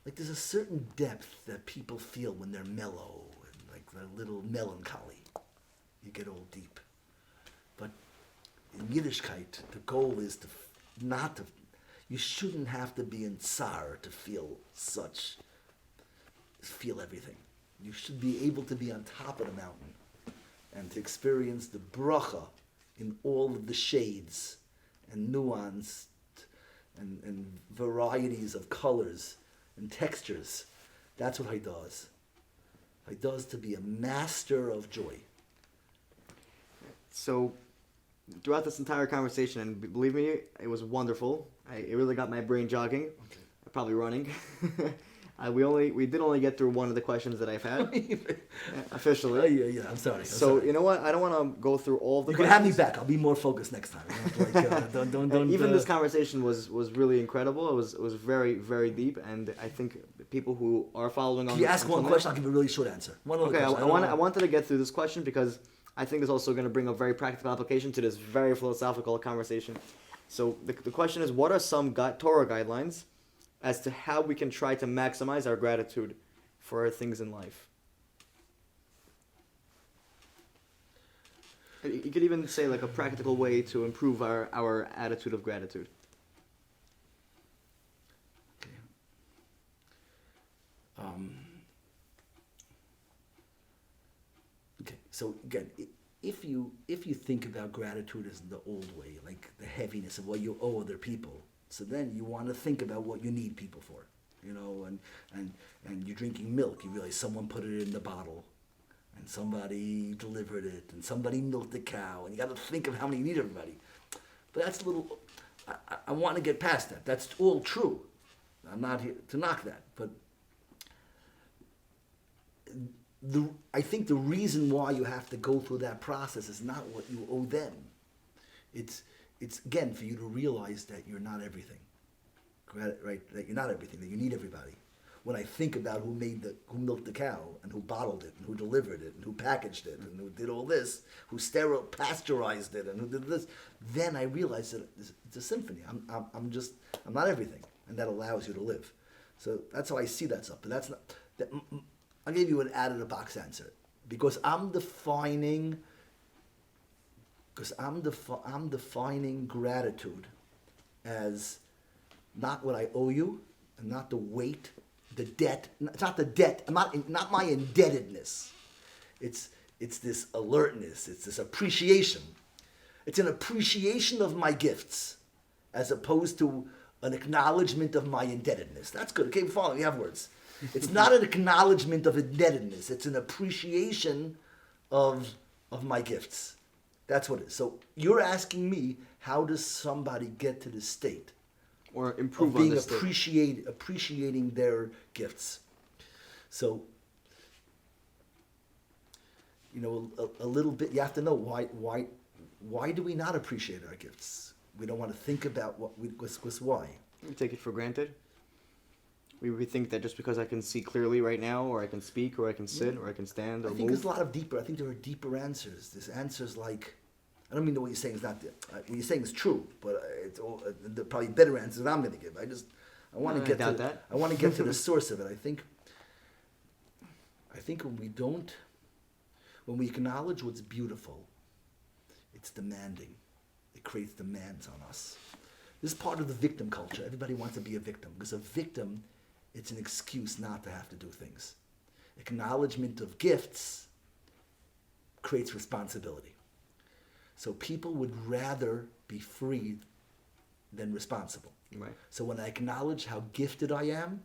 like there's a certain depth that people feel when they're mellow, and like a little melancholy. You get all deep. But in Yiddishkeit, the goal is you shouldn't have to be in tsar to feel everything. You should be able to be on top of the mountain and to experience the bracha in all of the shades and nuance and varieties of colors and textures. That's what Haidah is. Haidah is to be a master of joy. So, throughout this entire conversation, and believe me, it was wonderful. It really got my brain jogging. Okay. Probably running. We did only get through one of the questions that I've had officially. Yeah. I'm sorry. You know what? I don't want to go through all of the. You questions. can have me back. I'll be more focused next time. Don't. Even this conversation was really incredible. It was very, very deep, and I think people who are following on. Can you ask one question? I'll give a really short answer. Okay, I wanted to get through this question because I think is also going to bring a very practical application to this very philosophical conversation. So the question is, what are some Torah guidelines as to how we can try to maximize our gratitude for things in life? You could even say like a practical way to improve our attitude of gratitude. Okay, so again, if you think about gratitude as the old way, like the heaviness of what you owe other people, so then you want to think about what you need people for, and you're drinking milk, you realize someone put it in the bottle, and somebody delivered it, and somebody milked the cow, and you got to think of how many you need everybody. But that's a little. I want to get past that. That's all true. I'm not here to knock that, but I think the reason why you have to go through that process is not what you owe them. It's again for you to realize that you're not everything, right? That you're not everything. That you need everybody. When I think about who milked the cow, and who bottled it, and who delivered it, and who packaged it, and who did all this, who pasteurized it, and who did this, then I realize that it's a symphony. I'm not everything, and that allows you to live. So that's how I see that stuff. But that's not. I'll give you an out-of-the-box answer because I'm defining gratitude as not what I owe you, and not the weight, the debt. It's not the debt. Not my indebtedness. It's this alertness. It's this appreciation. It's an appreciation of my gifts, as opposed to an acknowledgement of my indebtedness. That's good. Okay, follow. You have words. It's not an acknowledgement of indebtedness. It's an appreciation of my gifts. That's what it is. So you're asking me, how does somebody get to the state or improve of being on this appreciating their gifts? So, a little bit. You have to know why do we not appreciate our gifts? We don't want to think about why. We take it for granted. We think that just because I can see clearly right now, or I can speak, or I can sit, or I can stand, or I think move. there's a lot of deeper. I think there are deeper answers. There's answers like, I don't mean that what you're saying is not. What you're saying is true, but it's all, there are probably better answers that I'm going to give. I want to get to that. I want to get to the source of it. I think when we acknowledge what's beautiful, it's demanding. It creates demands on us. This is part of the victim culture. Everybody wants to be a victim because a victim, it's an excuse not to have to do things. Acknowledgement of gifts creates responsibility. So people would rather be free than responsible. Right. So when I acknowledge how gifted I am,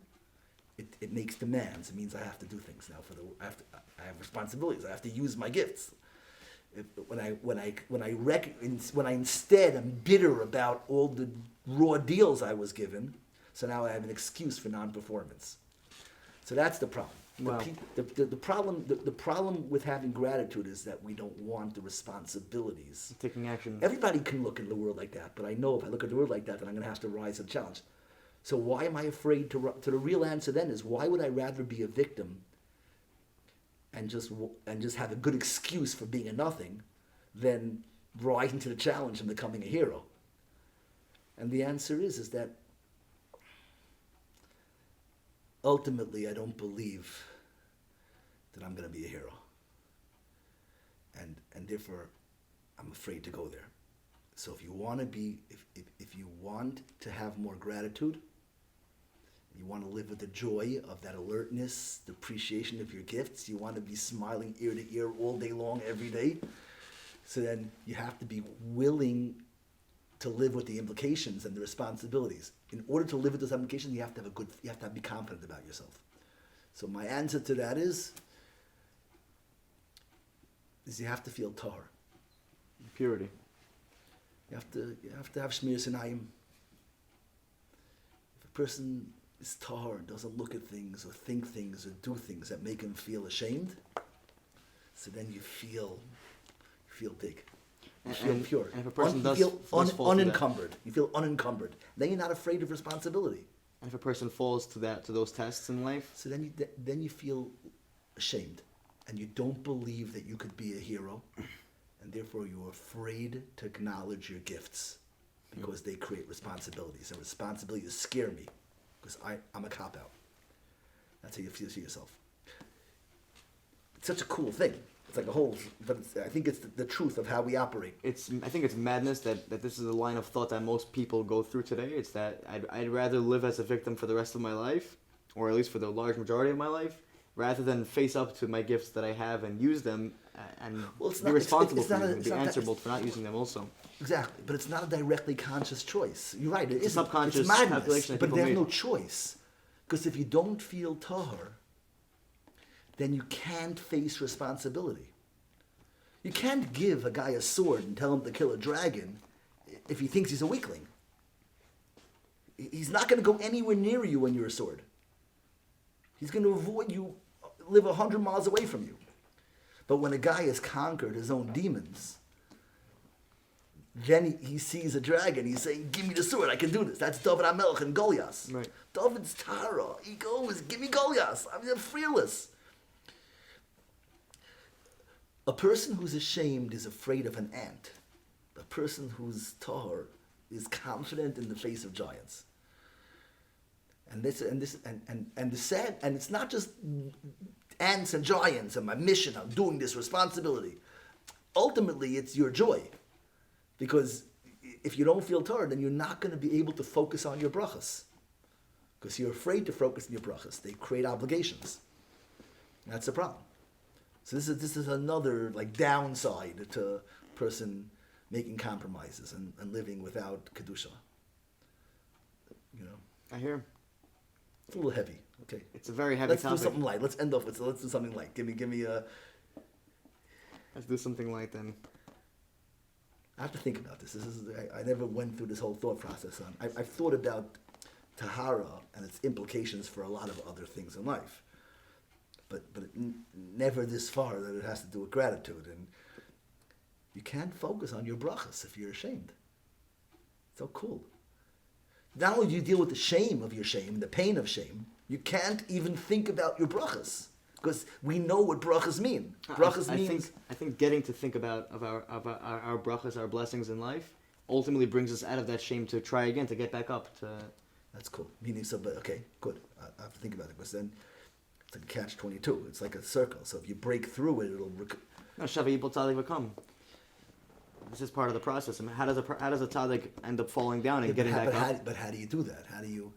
it makes demands. It means I have to do things now. I have responsibilities. I have to use my gifts. When I instead am bitter about all the raw deals I was given, so now I have an excuse for non-performance. So that's the problem. Wow. The problem with having gratitude is that we don't want the responsibilities. Taking action. Everybody can look at the world like that, but I know if I look at the world like that, then I'm going to have to rise to the challenge. So why am I afraid to the real answer then is, why would I rather be a victim and just have a good excuse for being a nothing than rising to the challenge and becoming a hero? And the answer is that ultimately I don't believe that I'm going to be a hero. And therefore I'm afraid to go there. So if you want to have more gratitude, you want to live with the joy of that alertness, the appreciation of your gifts, you want to be smiling ear to ear all day long, every day, so then you have to be willing to live with the implications and the responsibilities. In order to live with those implications, you have to be confident about yourself. So my answer to that is you have to feel tahor. Purity. You have to have shmir sinayim. If a person is tahor and doesn't look at things or think things or do things that make him feel ashamed, so then you feel big. You feel pure. And if a person you feel fall unencumbered. You feel unencumbered. Then you're not afraid of responsibility. And if a person falls to those tests in life, so then you feel ashamed, and you don't believe that you could be a hero, therefore you're afraid to acknowledge your gifts because they create responsibilities. And responsibilities scare me because I'm a cop-out. That's how you feel to yourself. It's such a cool thing. It's like a whole, but I think it's the truth of how we operate. I think it's madness that this is a line of thought that most people go through today. It's that I'd rather live as a victim for the rest of my life, or at least for the large majority of my life, rather than face up to my gifts that I have and use them and be responsible for them, be answerable for not using them also. Exactly, but it's not a directly conscious choice. You're right, It's a subconscious it's madness, calculation that but people they have made. no choice. Because if you don't feel tahor, then you can't face responsibility. You can't give a guy a sword and tell him to kill a dragon if he thinks he's a weakling. He's not going to go anywhere near you when you're a sword. He's going to avoid you, live 100 miles away from you. But when a guy has conquered his own demons, then he sees a dragon, he's saying, give me the sword, I can do this. That's David HaMelech and Goliath. Right. David's Tara, he goes, give me Goliath, I'm fearless. A person who's ashamed is afraid of an ant. A person who's tahor is confident in the face of giants. And it's not just ants and giants and my mission, I'm doing this responsibility. Ultimately, it's your joy. Because if you don't feel tahor, then you're not going to be able to focus on your brachas. Because you're afraid to focus on your brachas. They create obligations. That's the problem. So this is another downside to a person making compromises and living without kedusha. I hear. It's a little heavy. Okay. It's a very heavy Let's topic. do something light. Let's end off with let's do something light. Give me a. Let's do something light then. I have to think about this. I never went through this whole thought process on. I've thought about tahara and its implications for a lot of other things in life. But never this far that it has to do with gratitude. And you can't focus on your brachas if you're ashamed. So cool. Not only do you deal with the shame of your shame, the pain of shame, you can't even think about your brachas. Because we know what brachas mean. Brachas means... I think getting to think about our brachas, our blessings in life, ultimately brings us out of that shame to try again, to get back up. That's cool. Meaning, okay, good. I have to think about it, because then it's like a catch-22. It's like a circle. So if you break through it, it'll... No, Shavi Yipol Tzadik V'Kam. This is part of the process. I mean, how does a tzaddik end up falling down and getting back up? But how do you do that? How do you...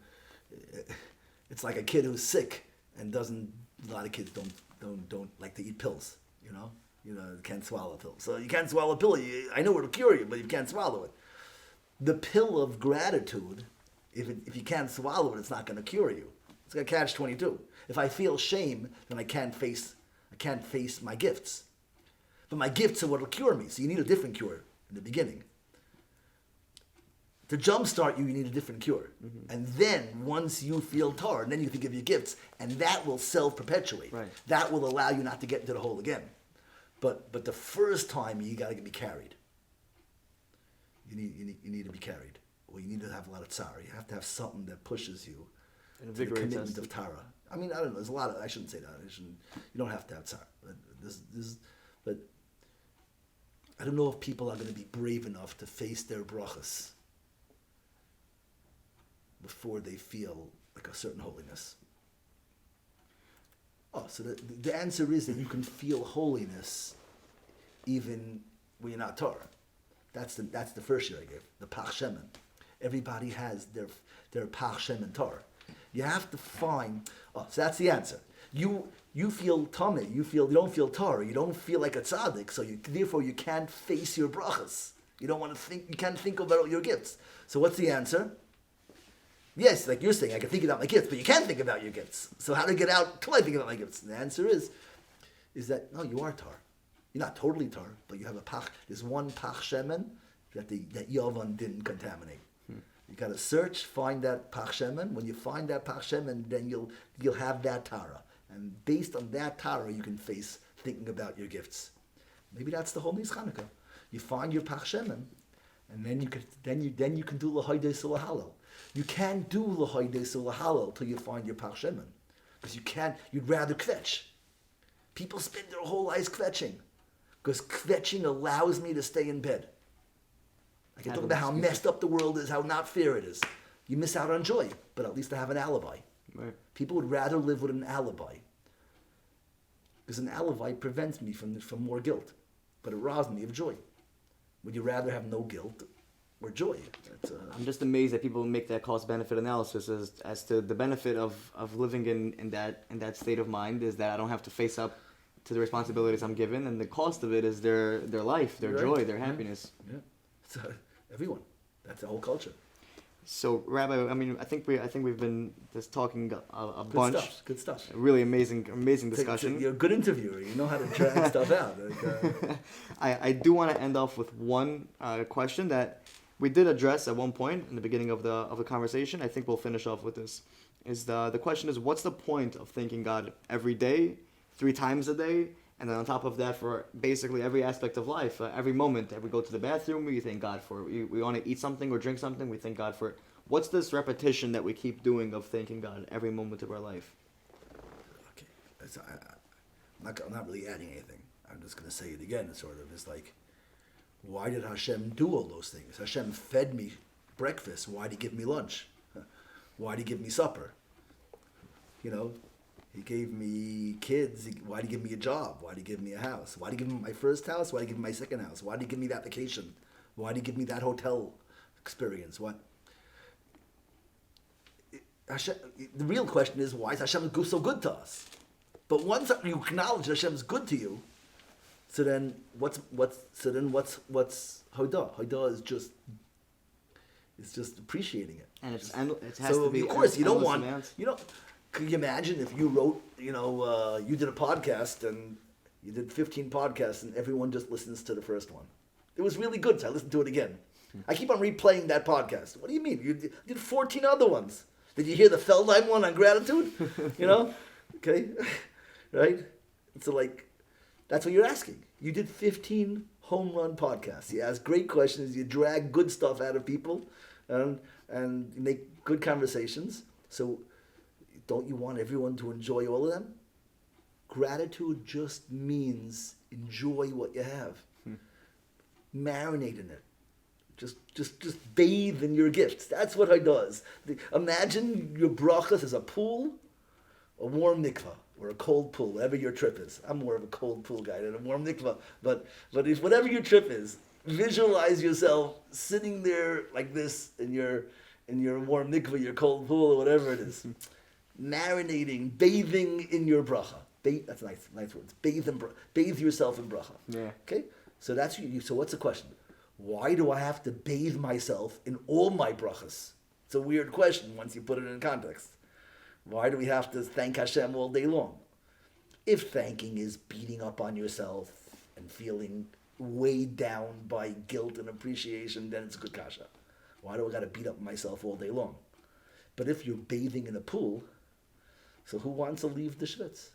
It's like a kid who's sick and doesn't... A lot of kids don't like to eat pills, can't swallow a pill. So you can't swallow a pill. I know it'll cure you, but you can't swallow it. The pill of gratitude, if you can't swallow it, it's not going to cure you. It's going to catch-22. If I feel shame, then I can't face my gifts. But my gifts are what will cure me. So you need a different cure in the beginning. To jumpstart you need a different cure. Mm-hmm. And then, once you feel tahor, then you can give your gifts, and that will self-perpetuate. Right. That will allow you not to get into the hole again. But the first time, you got to be carried. You need to be carried. Or you need to have a lot of tzara. You have to have something that pushes you to the commitment of Tara. I mean, I don't know. There's a lot of... I shouldn't say that. You don't have to have tzara. But I don't know if people are going to be brave enough to face their brachas before they feel like a certain holiness. So the answer is that you can feel holiness even when you're not Torah. That's the first year I gave, the Pach Shemen. Everybody has their Pach Shemen Torah. You have to find, so that's the answer. You feel tameh, you don't feel Torah, you don't feel like a tzaddik, so therefore you can't face your brachas. You don't want to think, you can't think about your gifts. So what's the answer? Yes, like you're saying, I can think about my gifts, but you can't think about your gifts. So how to get out till I think about my gifts? And the answer is that, no, you are tar. You're not totally tar, but you have a pach. There's one pach shemen that Yavan didn't contaminate. You got to search, find that pach shemen. When you find that pach shemen, then you'll have that tara. And based on that tara, you can face thinking about your gifts. Maybe that's the whole Nis Chanukah. You find your pach shemen, and then you can do l'hoides u'lahalel. You can't do l'hoides u'lahalel till you find your pach shemen, because you'd rather kvetch. People spend their whole lives kvetching. Because kvetching allows me to stay in bed. I can talk about how messed up the world is, how not fair it is. You miss out on joy, but at least I have an alibi. Right. People would rather live with an alibi. Because an alibi prevents me from more guilt, but it robs me of joy. Would you rather have no guilt or joy? I'm just amazed that people make that cost-benefit analysis as to the benefit of living in that state of mind is that I don't have to face up to the responsibilities I'm given, and the cost of it is their life, their joy, their happiness. Yeah. So everyone, that's the whole culture. So, Rabbi, I mean, I think we've been just talking a bunch. Good stuff. A really amazing discussion. You're a good interviewer. You know how to drag stuff out. I do want to end off with one question that we did address at one point in the beginning of the conversation. I think we'll finish off with this. Is the question is, what's the point of thanking God every day, 3 times a day, and then on top of that for basically every aspect of life, every moment that we go to the bathroom, we thank God for it. We want to eat something or drink something, we thank God for it. What's this repetition that we keep doing of thanking God every moment of our life? Okay, I'm not really adding anything. I'm just going to say it again. Sort of, it's like, why did Hashem do all those things? Hashem fed me breakfast. Why did He give me lunch? Why did He give me supper? You know. He gave me kids. Why did He give me a job? Why did He give me a house? Why did He give me my first house? Why did He give me my second house? Why did He give me that vacation? Why did He give me that hotel experience? What? Hashem, the real question is, why is Hashem so good to us? But once you acknowledge Hashem's good to you, so then what's hodah? Hodah is just appreciating it. And it has so to be. Of course, you don't want amounts. Could you imagine if you wrote, you did a podcast and you did 15 podcasts and everyone just listens to the first one? It was really good, so I listened to it again. I keep on replaying that podcast. What do you mean? You did 14 other ones. Did you hear the Feldheim one on gratitude? Okay, right? So that's what you're asking. You did 15 home run podcasts. You ask great questions. You drag good stuff out of people, and you make good conversations. So don't you want everyone to enjoy all of them? Gratitude just means enjoy what you have. Marinate in it. Just bathe in your gifts. That's what it does. Imagine your brachas as a pool, a warm mikvah, or a cold pool, whatever your trip is. I'm more of a cold pool guy than a warm mikvah. But if whatever your trip is, visualize yourself sitting there like this in your warm mikvah, your cold pool, or whatever it is. Marinating, bathing in your bracha. That's nice words. Bathe yourself in bracha. Yeah. Okay? So that's you. So what's the question? Why do I have to bathe myself in all my brachas? It's a weird question once you put it in context. Why do we have to thank Hashem all day long? If thanking is beating up on yourself and feeling weighed down by guilt and appreciation, then it's a good kasha. Why do I got to beat up myself all day long? But if you're bathing in a pool, so who wants to leave the schwitz?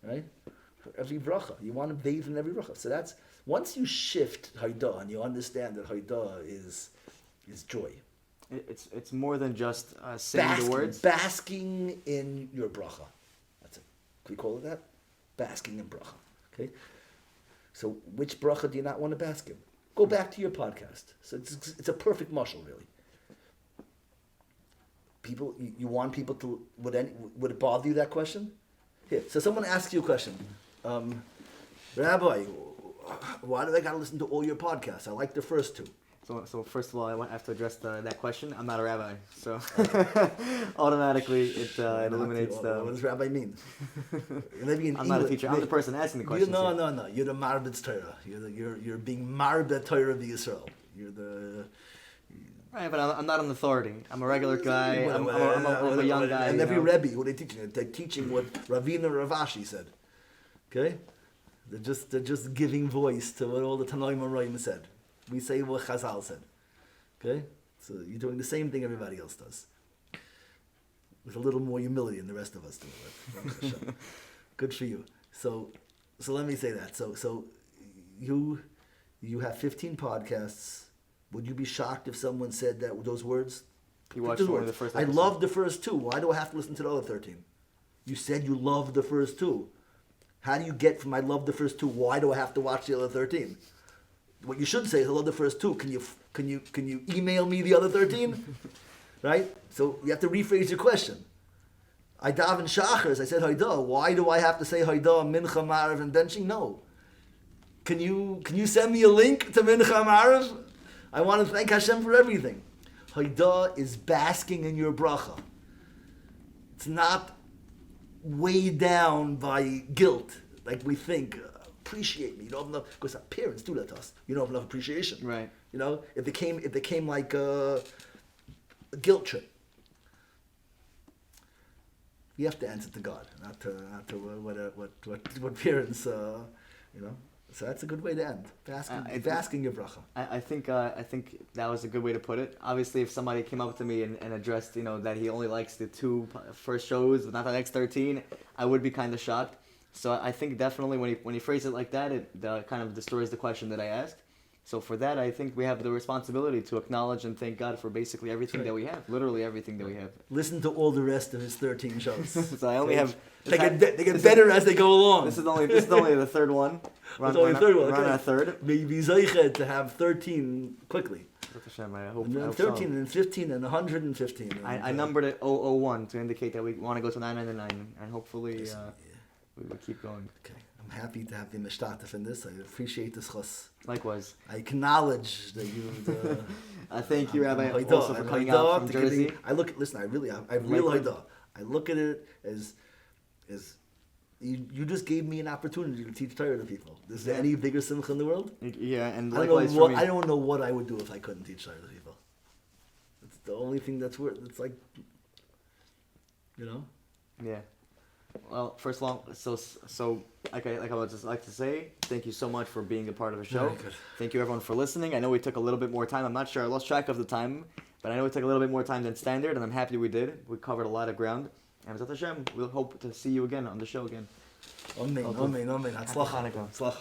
Right? For every bracha. You want to bathe in every bracha. So that's, once you shift Haidah and you understand that Haidah is joy. It's more than just saying the words. Basking in your bracha. That's it. Can we call it that? Basking in bracha. Okay? So which bracha do you not want to bask in? Go back to your podcast. So it's a perfect mashal, really. People, you want people to, would it bother you, that question? Here, so someone asks you a question. Rabbi, why do I got to listen to all your podcasts? I like the first 2. So first of all, I have to address that question. I'm not a rabbi, so automatically it eliminates the... What does rabbi mean? Maybe I'm not a teacher. I'm the person asking the questions. No. You're the marbet Torah. You're being marbet Torah of Yisrael. You're the... Right, but I'm not an authority. I'm a regular guy. I'm a young guy. And every Rebbe, what are they teaching? They're teaching what Ravina Ravashi said. Okay? They're just giving voice to what all the Tanoim Aroim said. We say what Chazal said. Okay? So you're doing the same thing everybody else does. With a little more humility than the rest of us do. Good for you. So let me say that. So you have 15 podcasts. Would you be shocked if someone said those words? You watched one of the first episode. I love the first 2. Why do I have to listen to the other 13? You said you loved the first 2. How do you get from I love the first two? Why do I have to watch the other 13? What you should say is I love the first two. Can you email me the other 13? Right? So you have to rephrase your question. I daven shachars. I said Haidah. Why do I have to say Haidah, Mincha, Marav, and benching? No. Can you send me a link to Mincha Marav? I want to thank Hashem for everything. Haidah is basking in your bracha. It's not weighed down by guilt like we think. Appreciate me. You don't have enough, because our parents do that to us. You don't have enough appreciation. Right. You know, it became like a guilt trip. You have to answer to God, not to what parents, you know. So that's a good way to end. Basking your bracha. I think that was a good way to put it. Obviously, if somebody came up to me and addressed, that he only likes the two first shows, but not the next 13, I would be kind of shocked. So I think definitely when he phrased it like that, it kind of destroys the question that I asked. So for that, I think we have the responsibility to acknowledge and thank God for basically everything that we have, literally everything that we have. Listen to all the rest of his 13 shows. So I only have. They get better as they go along. This is only the third one. It's only the third one. We're on our third. Maybe Zeichet to have 13 quickly. Hashem, I hope, And then 13 and 15 and 115. I numbered it 001 to indicate that we want to go to 999, and hopefully we will keep going. Okay. I'm happy to have the mishtatef in this. I appreciate this chos. Likewise. I acknowledge that you. Thank you, Rabbi, also for coming out from Jersey. I real haidah. I look at it as you just gave me an opportunity to teach Torah to people. Is there any bigger simcha in the world? Yeah, and I likewise don't know for me. I don't know what I would do if I couldn't teach Torah to people. It's the only thing that's worth. It's like, you know. Yeah. Well, first of all, so like I would just like to say, thank you so much for being a part of the show. Very good. Thank you everyone for listening. I know we took a little bit more time. I'm not sure. I lost track of the time, but I know we took a little bit more time than standard, and I'm happy we did. We covered a lot of ground. And B'ezrat Hashem, we'll hope to see you again on the show again. Amen. Hatzlacha.